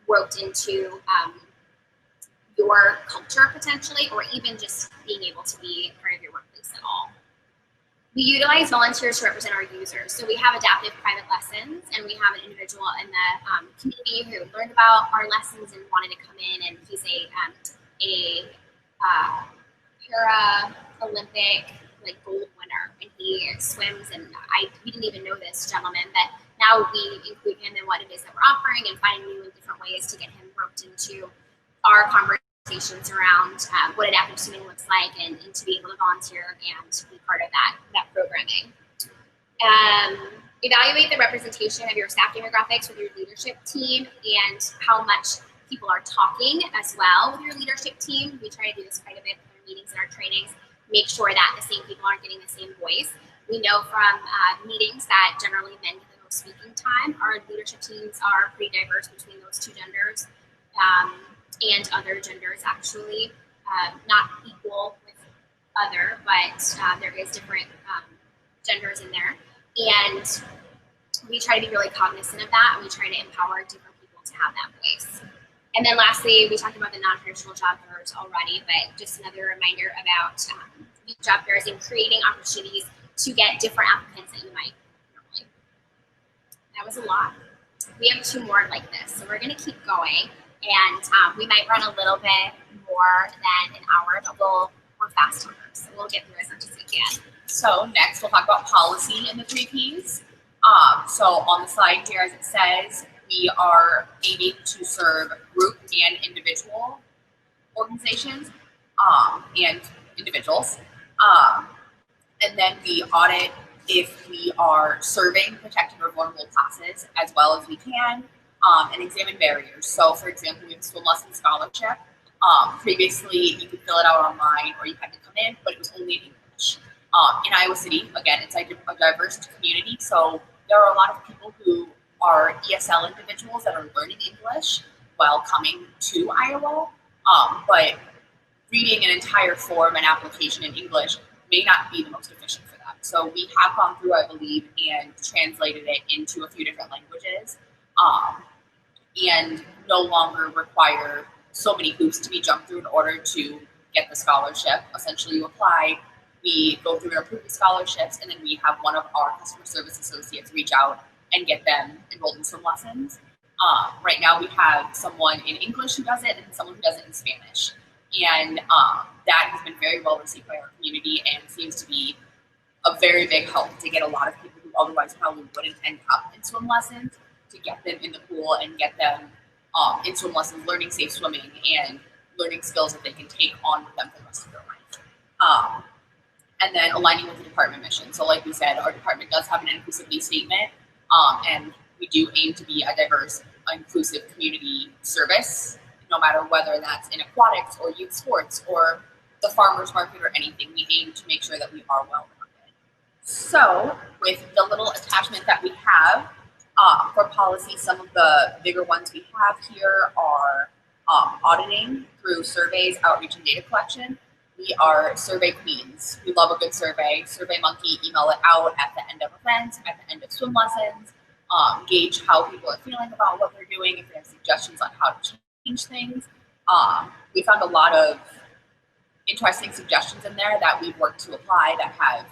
[SPEAKER 2] roped into your culture potentially, or even just being able to be part of your workplace at all. We utilize volunteers to represent our users. So we have adaptive private lessons, and we have an individual in the community who learned about our lessons and wanted to come in, and he's a Para-Olympic gold winner, and he swims, and we didn't even know this gentleman, but now we include him in what it is that we're offering and finding new and different ways to get him roped into our conversations around what adaptive swimming looks like, and to be able to volunteer and be part of that programming. Evaluate the representation of your staff demographics with your leadership team and how much people are talking as well with your leadership team. We try to do this quite a bit in our meetings and our trainings. Make sure that the same people aren't getting the same voice. We know from meetings that generally men get the most speaking time. Our leadership teams are pretty diverse between those two genders and other genders, actually. Not equal with other, but there is different genders in there. And we try to be really cognizant of that, and we try to empower different people to have that voice. And then lastly, we talked about the non-traditional job fairs already, but just another reminder about job fairs and creating opportunities to get different applicants that you might normally. That was a lot. We have 2 more like this, so we're going to keep going, and we might run a little bit more than an hour, but we're fast on them, so we'll get through as much as we can.
[SPEAKER 3] So next, we'll talk about policy and the 3 Ps. So on the slide here, as it says, we are aiming to serve group and individual organizations and individuals. And then we audit if we are serving protected or vulnerable classes as well as we can, and examine barriers. So for example, we have a swim lesson scholarship. Previously, you could fill it out online or you had to come in, but it was only in English. In Iowa City, again, it's a diverse community, so there are a lot of people who are ESL individuals that are learning English while coming to Iowa, but reading an entire form and application in English may not be the most efficient for them. So we have gone through, I believe, and translated it into a few different languages, and no longer require so many hoops to be jumped through in order to get the scholarship. Essentially, you apply, we go through and approve the scholarships, and then we have one of our customer service associates reach out and get them enrolled in some lessons. Right now we have someone in English who does it and someone who does it in Spanish. And that has been very well received by our community and seems to be a very big help to get a lot of people who otherwise probably wouldn't end up in swim lessons, to get them in the pool and get them in swim lessons, learning safe swimming and learning skills that they can take on with them for the rest of their life. And then aligning with the department mission. So like we said, our department does have an inclusivity statement, and we do aim to be a diverse, inclusive community service, no matter whether that's in aquatics or youth sports or the farmers market or anything. We aim to make sure that we are well rounded. So with the little attachment that we have for policy, some of the bigger ones we have here are auditing through surveys, outreach, and data collection. We are survey queens. We love a good survey. Survey Monkey, email it out at the end of events, at the end of swim lessons, gauge how people are feeling about what they're doing, if they have suggestions on how to change things. We found a lot of interesting suggestions in there that we've worked to apply that have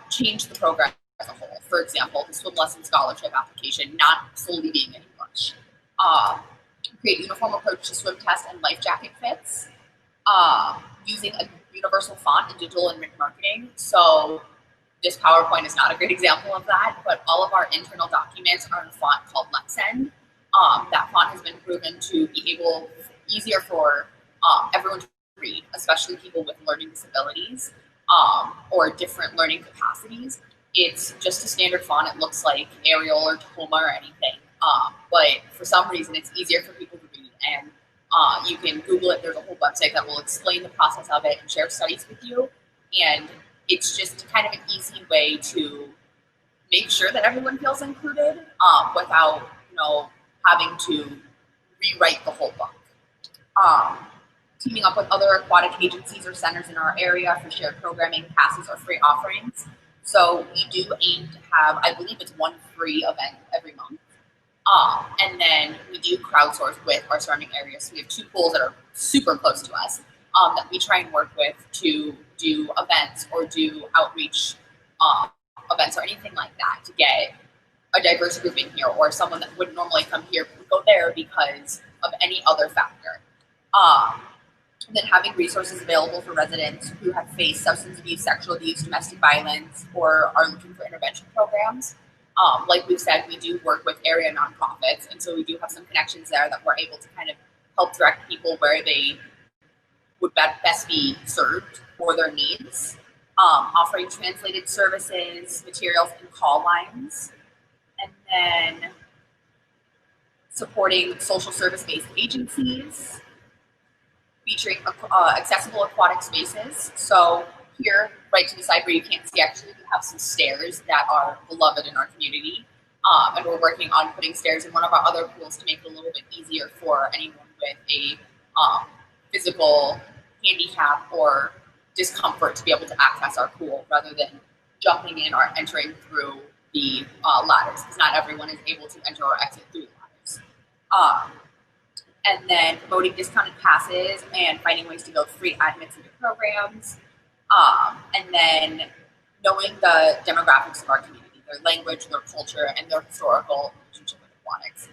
[SPEAKER 3] changed the program as a whole. For example, the swim lesson scholarship application not solely being in English. Create uniform approach to swim test and life jacket fits. Using a universal font in digital and written marketing. So this PowerPoint is not a great example of that, but all of our internal documents are in a font called Lexend. That font has been proven to be easier for everyone to read, especially people with learning disabilities or different learning capacities. It's just a standard font. It looks like Arial or Tacoma or anything, but for some reason it's easier for people to read, and you can Google it. There's a whole website that will explain the process of it and share studies with you, and it's just kind of an easy way to make sure that everyone feels included without having to rewrite the whole book. Teaming up with other aquatic agencies or centers in our area for shared programming, passes, or free offerings. So we do aim to have, I believe it's one free event every month. And then we do crowdsource with our surrounding areas. So we have 2 pools that are super close to us that we try and work with to do events or do outreach events or anything like that to get a diverse group in here, or someone that wouldn't normally come here would go there because of any other factor. And then having resources available for residents who have faced substance abuse, sexual abuse, domestic violence, or are looking for intervention programs. Like we've said, we do work with area nonprofits, and so we do have some connections there that we're able to kind of help direct people where they would best be served for their needs. Offering translated services, materials, and call lines. And then supporting social service-based agencies, featuring accessible aquatic spaces. So here, right to the side where you can't see, actually, we have some stairs that are beloved in our community. And we're working on putting stairs in one of our other pools to make it a little bit easier for anyone with a physical handicap or discomfort to be able to access our pool rather than jumping in or entering through the ladders, because not everyone is able to enter or exit through the ladders. And then promoting discounted passes and finding ways to build free admits into programs. And then knowing the demographics of our community, their language, their culture, and their historical relationship with aquatics.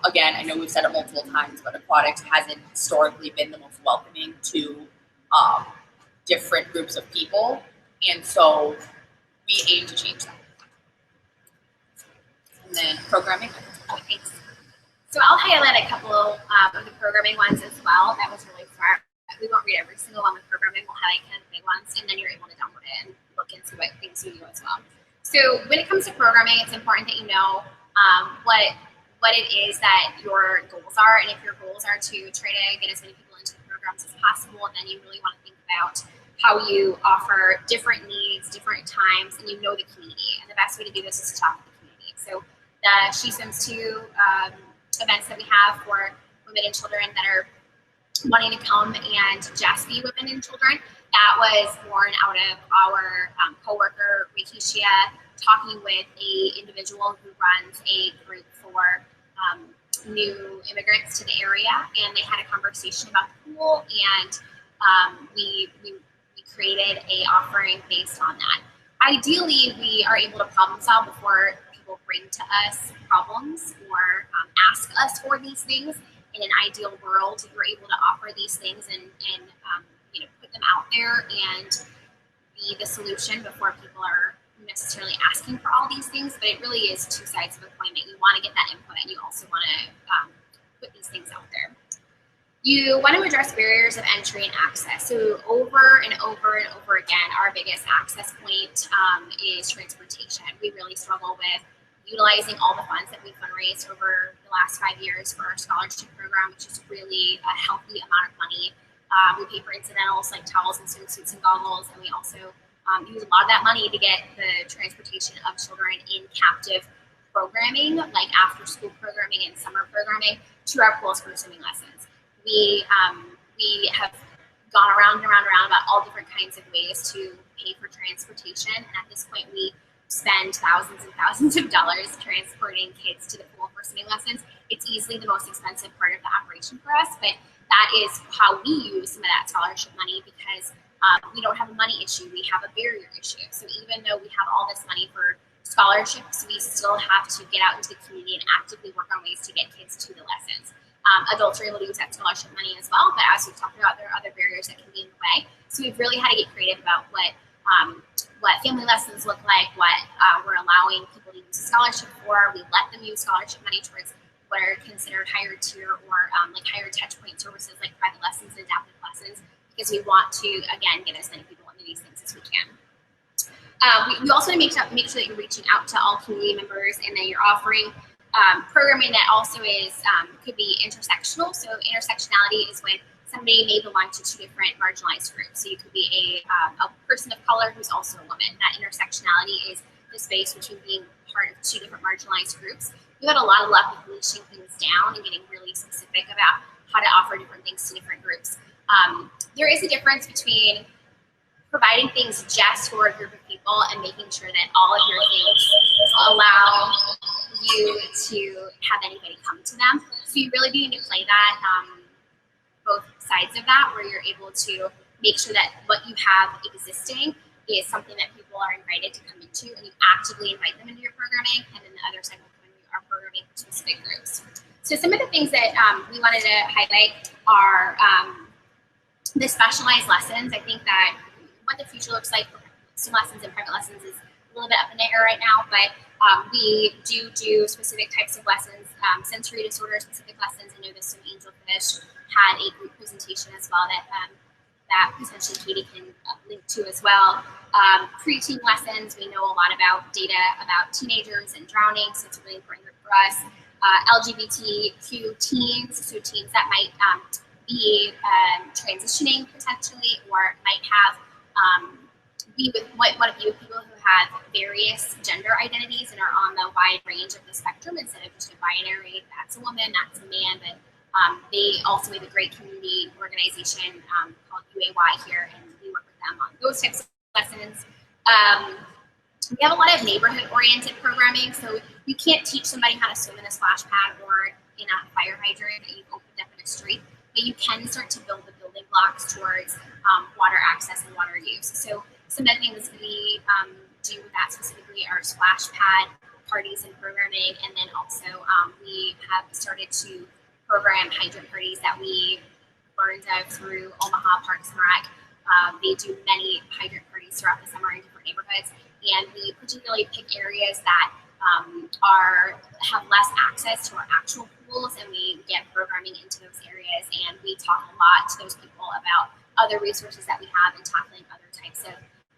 [SPEAKER 3] Again, I know we've said it multiple times, but aquatics hasn't historically been the most welcoming to different groups of people. And so we aim to change that. And then programming.
[SPEAKER 2] Thanks. So I'll highlight a couple of the programming ones as well. That was really smart. We won't read every single one with programming. We'll highlight kind of the big ones, and then you're able to download it and look into what things you do as well. So when it comes to programming, it's important that you know what it is that your goals are, and if your goals are to try to get as many people into the programs as possible, then you really want to think about how you offer different needs, different times, and you know the community. And the best way to do this is to talk to the community. So the She Swims 2 events that we have for women and children that are wanting to come and just be women and children, that was born out of our coworker, Rikicia, talking with an individual who runs a group for new immigrants to the area, and they had a conversation about the pool, and we created a offering based on that. Ideally, we are able to problem solve before people bring to us problems or ask us for these things. In an ideal world, we're able to offer these things and put them out there and be the solution before people are necessarily asking for all these things. But it really is 2 sides of the coin, that you want to get that input and you also want to put these things out there. You want to address barriers of entry and access. So over and over and over again, our biggest access point is transportation. We really struggle with utilizing all the funds that we've fundraised over the last 5 years for our scholarship program, which is really a healthy amount of money. We pay for incidentals like towels and swimsuits and goggles, and we also use a lot of that money to get the transportation of children in captive programming, like after school programming and summer programming, to our pools for swimming lessons. We have gone around and around and around about all different kinds of ways to pay for transportation. And at this point, we spend thousands and thousands of dollars transporting kids to the pool for swimming lessons. It's easily the most expensive part of the operation for us, but that is how we use some of that scholarship money, because we don't have a money issue, we have a barrier issue. So even though we have all this money for scholarships, we still have to get out into the community and actively work on ways to get kids to the lessons. Adults are able to use that scholarship money as well, but as we've talked about, there are other barriers that can be in the way. So we've really had to get creative about what family lessons look like, what we're allowing people to use a scholarship for. We let them use scholarship money towards what are considered higher tier or like higher touch point services like private lessons and adaptive lessons, because we want to, again, get as many people into these things as we can. We also make sure that you're reaching out to all community members and that you're offering programming that also is could be intersectional. So intersectionality is when somebody may belong to two different marginalized groups. So you could be a person of color who's also a woman. That intersectionality is the space between being part of two different marginalized groups. We've had a lot of luck with niching things down and getting really specific about how to offer different things to different groups. There is a difference between providing things just for a group of people and making sure that all of your things allow you to have anybody come to them. So you really do need to play that, both sides of that, where you're able to make sure that what you have existing is something that people are invited to come into, and you actively invite them into your programming, and then the other side will come into our programming for specific groups. So some of the things that we wanted to highlight are the specialized lessons. I think that what the future looks like for swim lessons and private lessons is a little bit up in the air right now, but we do specific types of lessons, sensory disorder specific lessons. I know the Swim Angelfish had a group presentation as well that potentially Katie can link to as well. Preteen lessons, we know a lot about data about teenagers and drowning, so it's a really important group for us. LGBTQ teens, so teens that might be transitioning potentially, or might have be with people who have various gender identities and are on the wide range of the spectrum instead of just a binary, that's a woman, that's a man. But they also have a great community organization called UAY here, and we work with them on those types of lessons. We have a lot of neighborhood-oriented programming, so you can't teach somebody how to swim in a splash pad or in a fire hydrant that you've opened up in a street, but you can start to build the building blocks towards water access and water use. So some of the things we do with that specifically are splash pad parties and programming, and then also we have started to program hydrant parties that we learned of through Omaha Parks and Rec. They do many hydrant parties throughout the summer in different neighborhoods, and we particularly pick areas that have less access to our actual pools, and we get programming into those areas, and we talk a lot to those people about other resources that we have and tackling other types of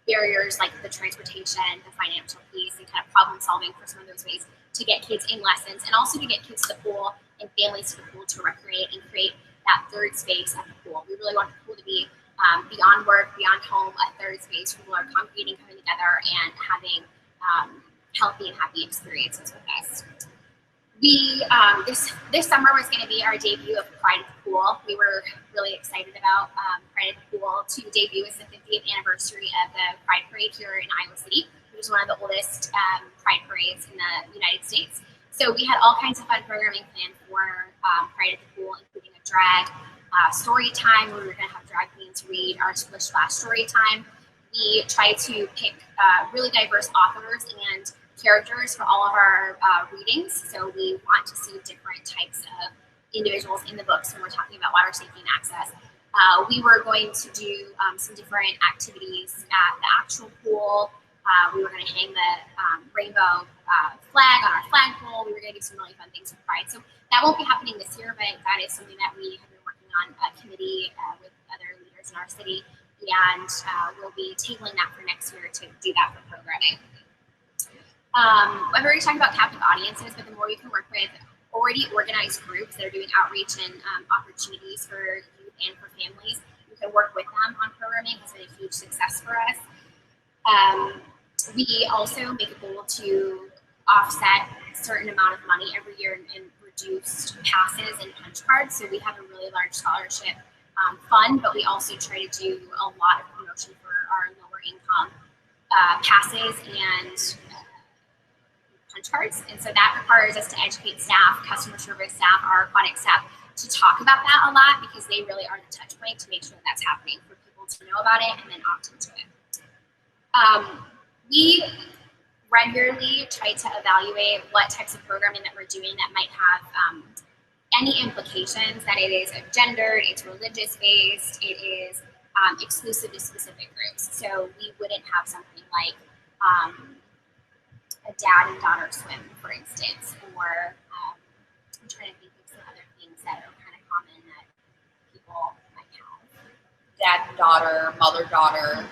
[SPEAKER 2] barriers like the transportation, the financial piece, and kind of problem solving for some of those ways to get kids in lessons, and also to get kids to the pool and families to the pool to recreate and create that third space at the pool. We really want the pool to be beyond work, beyond home, a third space where people are congregating, coming together, and having healthy and happy experiences with us. We this summer was going to be our debut of Pride at the Pool. We were really excited about Pride at the Pool. To debut is the 50th anniversary of the Pride Parade here in Iowa City, which is one of the oldest Pride parades in the United States. So we had all kinds of fun programming planned for Pride at the Pool, including a drag story time where we were going to have drag queens read our Splish Splash story time. We tried to pick really diverse authors and characters for all of our readings. So we want to see different types of individuals in the books when we're talking about water safety and access. We were going to do some different activities at the actual pool. We were going to hang the rainbow flag on our flagpole. We were going to do some really fun things with Pride. So that won't be happening this year, but that is something that we have been working on a committee with other leaders in our city, and we'll be tabling that for next year to do that for programming. I've already talked about captive audiences, but the more you can work with already organized groups that are doing outreach and opportunities for youth and for families, you can work with them on programming. It's been a huge success for us. We also make a goal to offset a certain amount of money every year in reduced passes and punch cards. So we have a really large scholarship fund, but we also try to do a lot of promotion for our lower income passes and punch cards. And so that requires us to educate staff, customer service staff, our aquatic staff, to talk about that a lot, because they really are the touch point to make sure that's happening for people to know about it and then opt into it. We regularly try to evaluate what types of programming that we're doing that might have any implications, that it is gendered, it's religious-based, it is exclusive to specific groups. So we wouldn't have something like a dad and daughter swim, for instance, or I'm trying to think of some other things that are kind of common that people might have.
[SPEAKER 3] Dad and daughter, mother-daughter.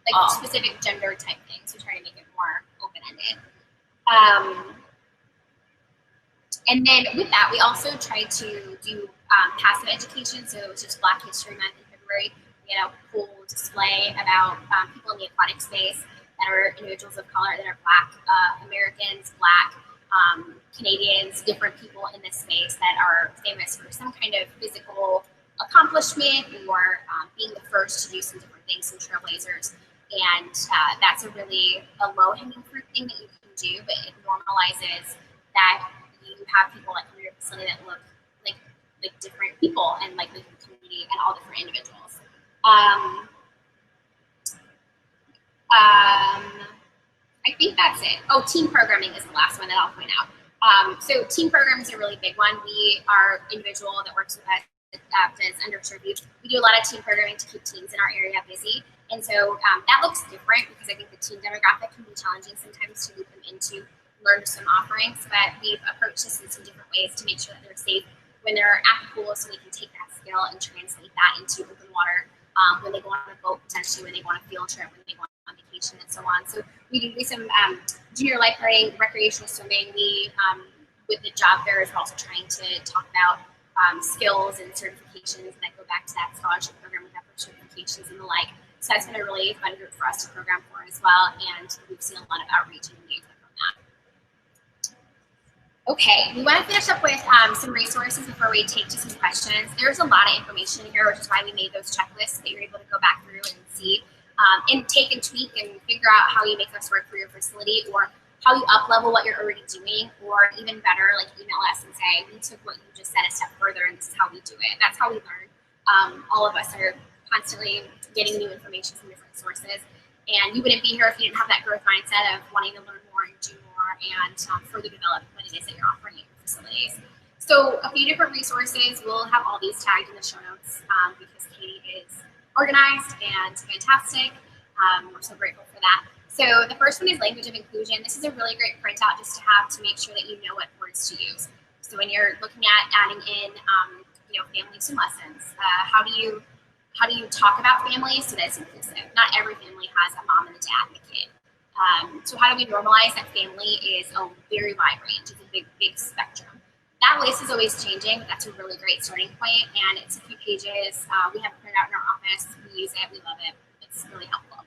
[SPEAKER 2] Like specific gender type things. We try to make it more open-ended. And then with that, we also try to do passive education. So it was just Black History Month in February. We had a cool display about people in the aquatic space that are individuals of color, that are Black Americans, Black Canadians, different people in this space that are famous for some kind of physical accomplishment or being the first to do some different things, some trailblazers. And that's a really low-hanging fruit thing that you can do, but it normalizes that you have people that come to your facility that look like different people and like the community and all different individuals. I think that's it. Oh, team programming is the last one that I'll point out. So team programming is a really big one. We are individual that works with us does underserved youth. We do a lot of team programming to keep teams in our area busy. And so that looks different, because I think the teen demographic can be challenging sometimes to loop them into learn to swim offerings, but we've approached this in some different ways to make sure that they're safe when they're at the pool, so we can take that skill and translate that into open water when they go on a boat, potentially when they go on a field trip, when they go on vacation, and so on. So we do some junior lifeguarding, recreational swimming. We, with the job fairs, we're also trying to talk about skills and certifications that go back to that scholarship program we have for certifications and the like. So that's been a really fun group for us to program for as well, and we've seen a lot of outreach and engagement from that. Okay, we want to finish up with some resources before we take to some questions. There's a lot of information here, which is why we made those checklists that you're able to go back through and see and take and tweak and figure out how you make this work for your facility, or how you up-level what you're already doing, or even better, like email us and say, we took what you just said a step further and this is how we do it. That's how we learn. All of us are constantly getting new information from different sources, and you wouldn't be here if you didn't have that growth mindset of wanting to learn more and do more and further develop what it is that you're offering at your facilities. So a few different resources, we'll have all these tagged in the show notes because Katie is organized and fantastic. We're so grateful for that. So the first one is language of inclusion. This is a really great printout just to have to make sure that you know what words to use. So when you're looking at adding in, family swim lessons, how do you talk about families so that it's inclusive? Not every family has a mom and a dad and a kid. So how do we normalize that family is a very wide range. It's a big spectrum. That list is always changing, but that's a really great starting point, and it's a few pages. We have it printed out in our office. We use it. We love it. It's really helpful.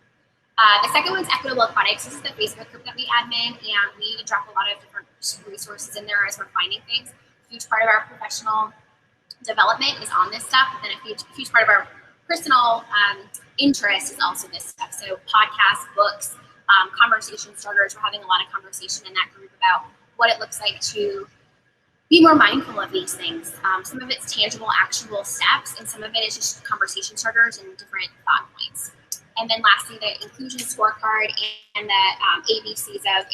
[SPEAKER 2] The second one's Equitable Aquatics. This is the Facebook group that we admin, and we drop a lot of different resources in there as we're finding things. A huge part of our professional development is on this stuff, but then a huge part of our personal interest is also this stuff. So podcasts, books, conversation starters. We're having a lot of conversation in that group about what it looks like to be more mindful of these things. Some of it's tangible, actionable steps, and some of it is just conversation starters and different thought points. And then lastly, the inclusion scorecard and the ABCs of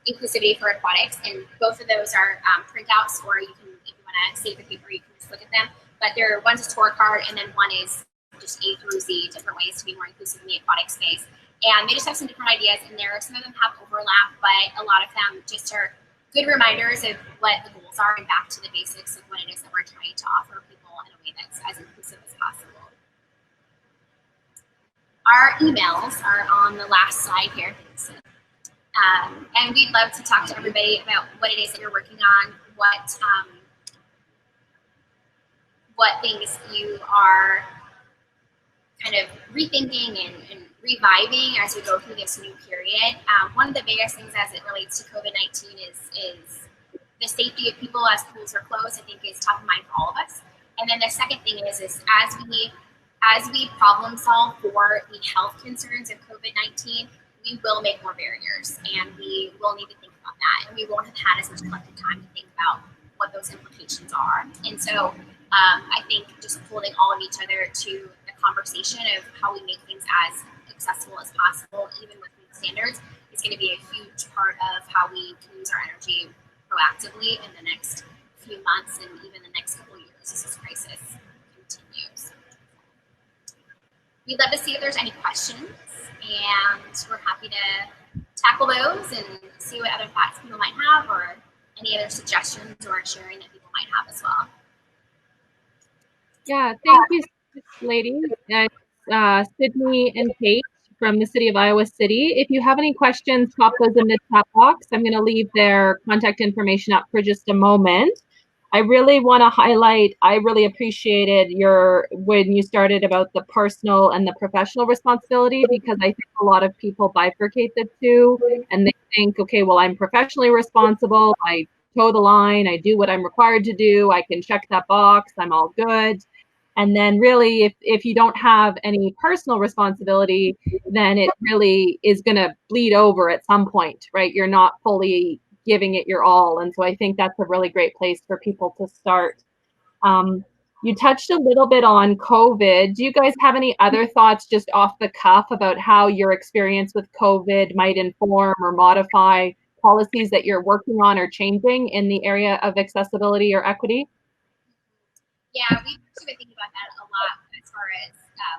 [SPEAKER 2] inclusivity for aquatics. And both of those are printouts, or you can, if you want to save the paper, you can just look at them. But one's a scorecard, and then one is just A through Z, different ways to be more inclusive in the aquatic space. And they just have some different ideas in there. Some of them have overlap, but a lot of them just are good reminders of what the goals are and back to the basics of what it is that we're trying to offer people in a way that's as inclusive as possible. Our emails are on the last slide here. So, and we'd love to talk to everybody about what it is that you're working on, what things you are kind of rethinking and reviving as we go through this new period. One of the biggest things as it relates to COVID-19 is the safety of people as pools are closed, I think is top of mind for all of us. And then the second thing is as we problem solve for the health concerns of COVID-19, we will make more barriers, and we will need to think about that, and we won't have had as much collective time to think about what those implications are. And so I think just holding all of each other to the conversation of how we make things as accessible as possible, even with new standards, is going to be a huge part of how we can use our energy proactively in the next few months and even the next couple of years as this crisis continues. We'd love to see if there's any questions, and we're happy to tackle those and see what other thoughts people might have, or any other suggestions or sharing that people might have as well.
[SPEAKER 1] Yeah, thank you, ladies. Sydney and Kate from the city of Iowa City. If you have any questions, pop those in the chat box. I'm going to leave their contact information up for just a moment. I really want to highlight, I really appreciated when you started about the personal and the professional responsibility, because I think a lot of people bifurcate the two and they think, okay, well, I'm professionally responsible. I toe the line. I do what I'm required to do. I can check that box. I'm all good. And then really, if you don't have any personal responsibility, then it really is going to bleed over at some point, right? You're not fully giving it your all. And so I think that's a really great place for people to start. You touched a little bit on COVID. Do you guys have any other thoughts just off the cuff about how your experience with COVID might inform or modify policies that you're working on or changing in the area of accessibility or equity?
[SPEAKER 2] Yeah, we've actually been thinking about that a lot as far as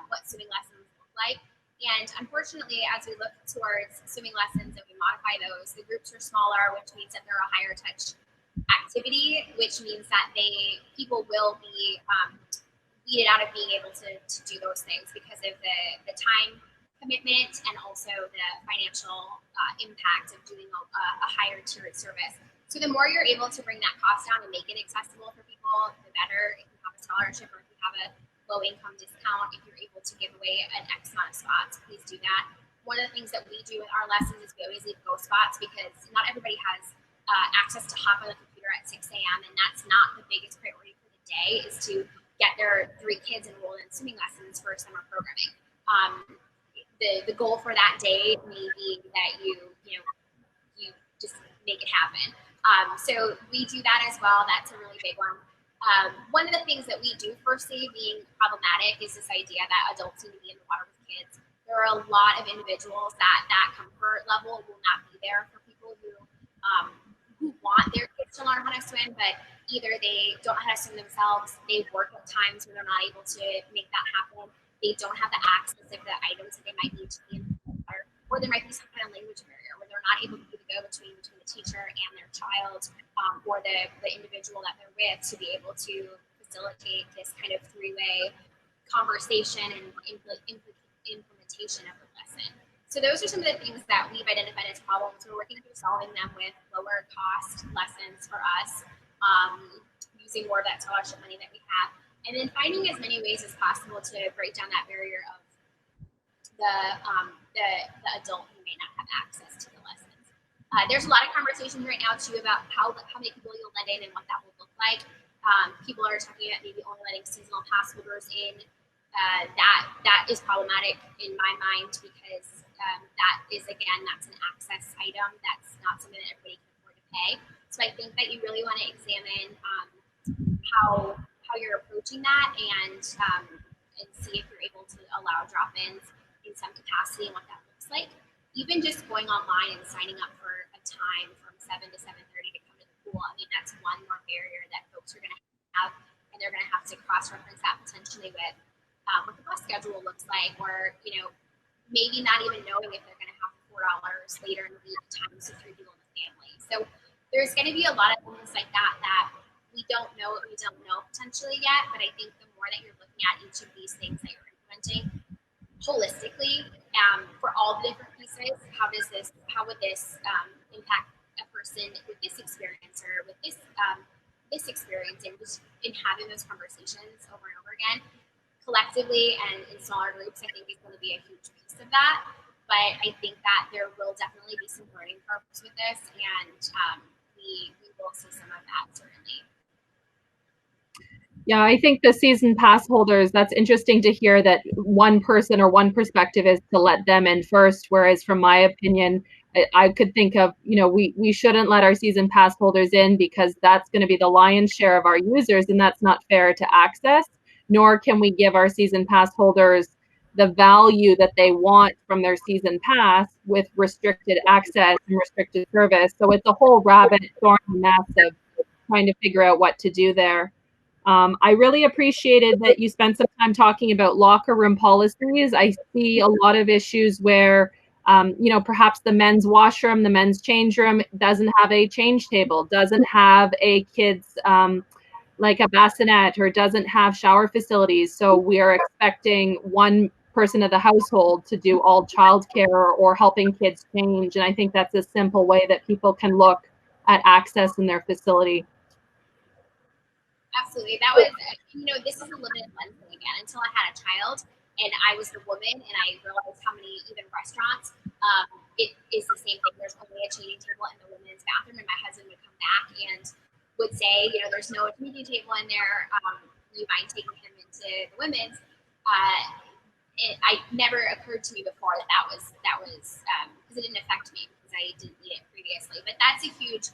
[SPEAKER 2] what swimming lessons look like. And unfortunately, as we look towards swimming lessons and we modify those, the groups are smaller, which means that they're a higher touch activity, which means that people will be weeded out of being able to do those things because of the time commitment and also the financial impact of doing a higher tiered service. So the more you're able to bring that cost down and make it accessible for people, the better. If you have a scholarship or if you have a low income discount, if you're able to give away an X amount of spots, please do that. One of the things that we do with our lessons is we always leave ghost spots because not everybody has access to hop on the computer at 6 a.m. and that's not the biggest priority for the day, is to get their 3 kids enrolled in swimming lessons for summer programming. The goal for that day may be that you just make it happen. So we do that as well. That's a really big one. One of the things that we do foresee being problematic is this idea that adults need to be in the water with kids. There are a lot of individuals that comfort level will not be there for people who want their kids to learn how to swim, but either they don't know how to swim themselves, they work at times when they're not able to make that happen, they don't have the access of the items that they might need to be in the water, or there might be some kind of language barrier where they're not able to be the go between the teacher and their child, or the individual that they're with, to be able to facilitate this kind of 3-way conversation and implementation of the lesson. So those are some of the things that we've identified as problems. We're working through solving them with lower cost lessons for us, using more of that scholarship money that we have, and then finding as many ways as possible to break down that barrier of the adult who may not have access to the lessons. There's a lot of conversations right now too about how many people you'll let in and what that will look like. People are talking about maybe only letting seasonal pass holders in. That is problematic in my mind because that's an access item. That's not something that everybody can afford to pay. So I think that you really want to examine how you're approaching that and see if you're able to allow drop-ins in some capacity and what that looks like. Even just going online and signing up for a time from 7 to 7:30 to come to the pool, I mean, that's one more barrier that folks are going to have, and they're going to have to cross-reference that potentially with what the bus schedule looks like, or, maybe not even knowing if they're going to have $4 later in the week times the 3 people in the family. So there's going to be a lot of things like that we don't know what we don't know potentially yet, but I think the more that you're looking at each of these things that you're implementing holistically, for all the different pieces, how would this impact a person with this experience or with this experience, and just in having those conversations over and over again, collectively and in smaller groups, I think is going to be a huge piece of that. But I think that there will definitely be some learning curves with this, and we will see some of that certainly.
[SPEAKER 1] Yeah, I think the season pass holders, that's interesting to hear that one person or one perspective is to let them in first, whereas from my opinion, I could think of, we shouldn't let our season pass holders in because that's going to be the lion's share of our users, and that's not fair to access, nor can we give our season pass holders the value that they want from their season pass with restricted access and restricted service. So it's a whole rabbit thorny mess of trying to figure out what to do there. I really appreciated that you spent some time talking about locker room policies. I see a lot of issues where, perhaps the men's washroom, the men's change room doesn't have a change table, doesn't have a kids, like a bassinet, or doesn't have shower facilities. So we are expecting one person of the household to do all childcare or helping kids change. And I think that's a simple way that people can look at access in their facility.
[SPEAKER 2] Absolutely. That was, this is a limited lens thing again. Until I had a child and I was the woman and I realized how many, even restaurants, it is the same thing. There's only a changing table in the women's bathroom, and my husband would come back and would say, there's no changing table in there. You mind taking him into the women's? It never occurred to me before that was because it didn't affect me because I didn't need it previously. But that's a huge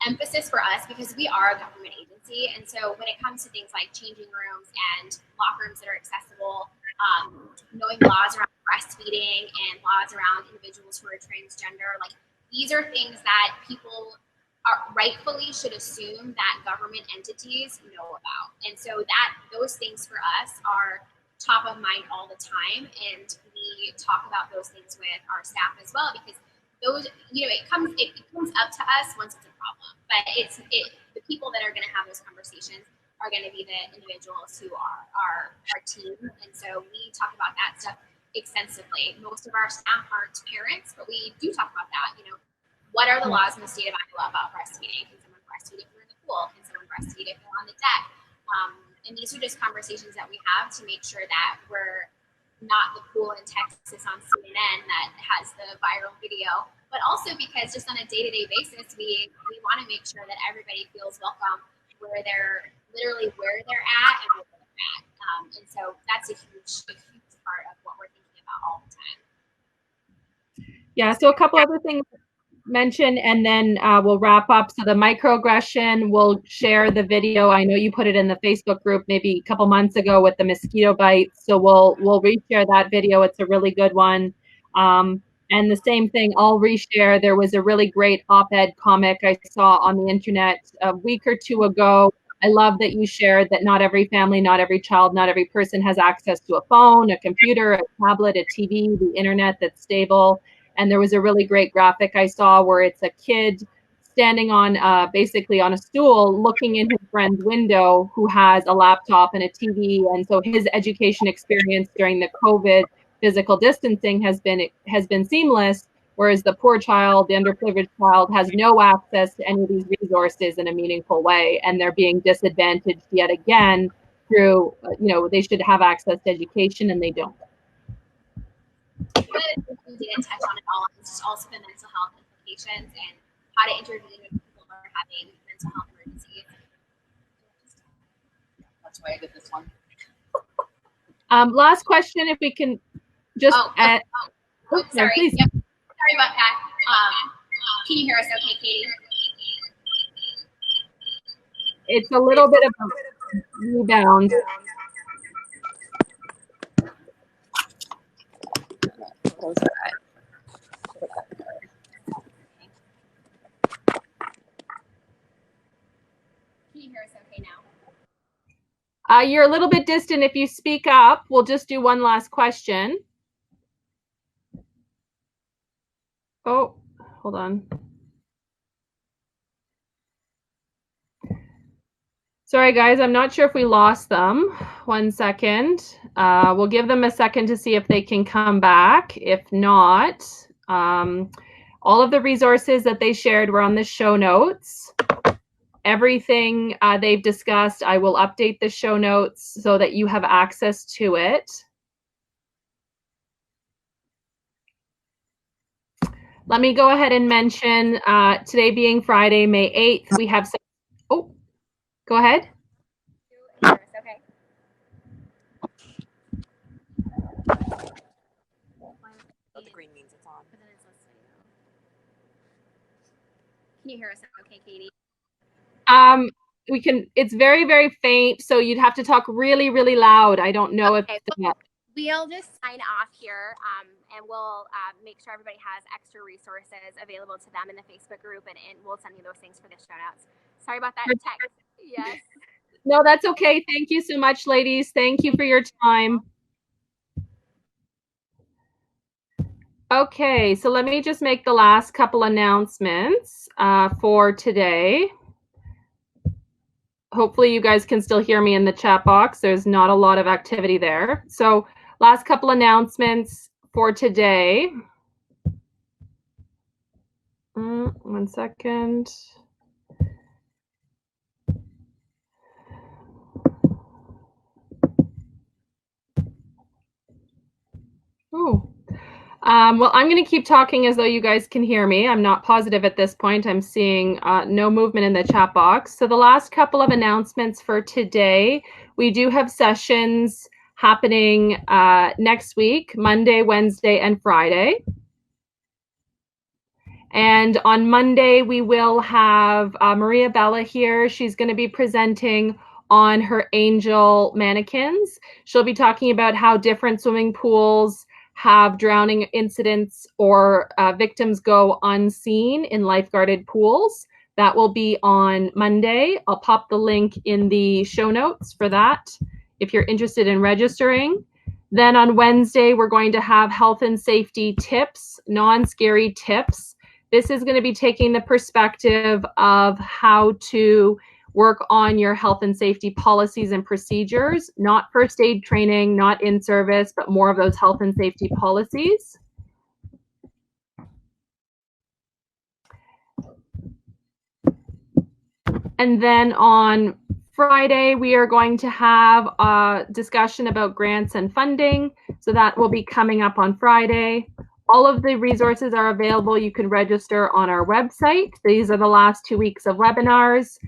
[SPEAKER 2] emphasis for us because we are a government agency, and so when it comes to things like changing rooms and locker rooms that are accessible, knowing laws around breastfeeding and laws around individuals who are transgender, like these are things that people rightfully should assume that government entities know about, and so that those things for us are top of mind all the time, and we talk about those things with our staff as well because those, it comes up to us once it's a problem, but the people that are going to have those conversations are going to be the individuals who are our team, and so we talk about that stuff extensively. Most of our staff aren't parents, but we do talk about that. What are the laws in the state of Iowa about breastfeeding? Can someone breastfeed if they're in the pool? Can someone breastfeed if they're on the deck? And these are just conversations that we have to make sure that we're not the pool in Texas on CNN that has the viral video, but also because just on a day-to-day basis, we want to make sure that everybody feels welcome where they're at and where they're at. And so that's a huge part of what we're thinking about all the time.
[SPEAKER 1] Yeah, so a couple other things mention, and then we'll wrap up. So the microaggression, we'll share the video. I know you put it in the Facebook group maybe a couple months ago with the mosquito bites, so we'll reshare that video. It's a really good one. And the same thing, I'll reshare. There was a really great op-ed comic I saw on the internet a week or two ago. I love that you shared that not every family, not every child, not every person has access to a phone, a computer, a tablet, a TV, the internet that's stable. And there was a really great graphic I saw where it's a kid standing on basically on a stool looking in his friend's window who has a laptop and a TV. And so his education experience during the COVID physical distancing has been seamless, whereas the poor child, the underprivileged child, has no access to any of these resources in a meaningful way. And they're being disadvantaged yet again through, they should have access to education and they don't.
[SPEAKER 2] We didn't touch on it all. It's just also the mental health implications and how to intervene when people are having mental health emergencies.
[SPEAKER 3] That's why I did this one.
[SPEAKER 1] Last question, if we can just
[SPEAKER 2] sorry.
[SPEAKER 1] Please.
[SPEAKER 2] Yep. Sorry about that. Can you hear us okay, Katie?
[SPEAKER 1] It's a little bit of a rebound.
[SPEAKER 3] Close that.
[SPEAKER 2] Can you hear us okay now?
[SPEAKER 1] You're a little bit distant. If you speak up, we'll just do one last question. Oh, hold on. Sorry, guys, I'm not sure if we lost them. 1 second. We'll give them a second to see if they can come back. If not, all of the resources that they shared were on the show notes. everything they've discussed. I will update the show notes so that you have access to it. Let me go ahead and mention today being Friday, May 8th, we have some, oh, go ahead.
[SPEAKER 2] Okay.
[SPEAKER 3] The green means it's on.
[SPEAKER 2] Can you hear us okay, Katie?
[SPEAKER 1] We can, it's very, very faint, so you'd have to talk really, really loud. I don't know if
[SPEAKER 2] we'll just sign off here, and we'll make sure everybody has extra resources available to them in the Facebook group, and we'll send you those things for the show notes. Sorry about that text. Yes.
[SPEAKER 1] No, that's okay. Thank you so much, ladies. Thank you for your time. Okay, so let me just make the last couple announcements for today. Hopefully you guys can still hear me in the chat box. There's not a lot of activity there. So last couple announcements for today. 1 second. Oh. Well, I'm going to keep talking as though you guys can hear me. I'm not positive at this point. I'm seeing no movement in the chat box. So the last couple of announcements for today, we do have sessions happening next week, Monday, Wednesday, and Friday. And on Monday, we will have Maria Bella here. She's going to be presenting on her angel mannequins. She'll be talking about how different swimming pools have drowning incidents or victims go unseen in lifeguarded pools. That will be on Monday. I'll pop the link in the show notes for that if you're interested in registering. Then on Wednesday, we're going to have health and safety tips, non-scary tips. This is going to be taking the perspective of how to work on your health and safety policies and procedures, not first aid training, not in service, but more of those health and safety policies. And then on Friday, we are going to have a discussion about grants and funding. So that will be coming up on Friday. All of the resources are available. You can register on our website. These are the last 2 weeks of webinars.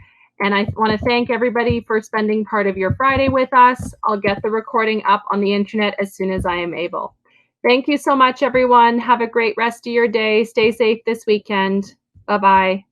[SPEAKER 1] And I want to thank everybody for spending part of your Friday with us. I'll get the recording up on the internet as soon as I am able. Thank you so much, everyone. Have a great rest of your day. Stay safe this weekend. Bye-bye.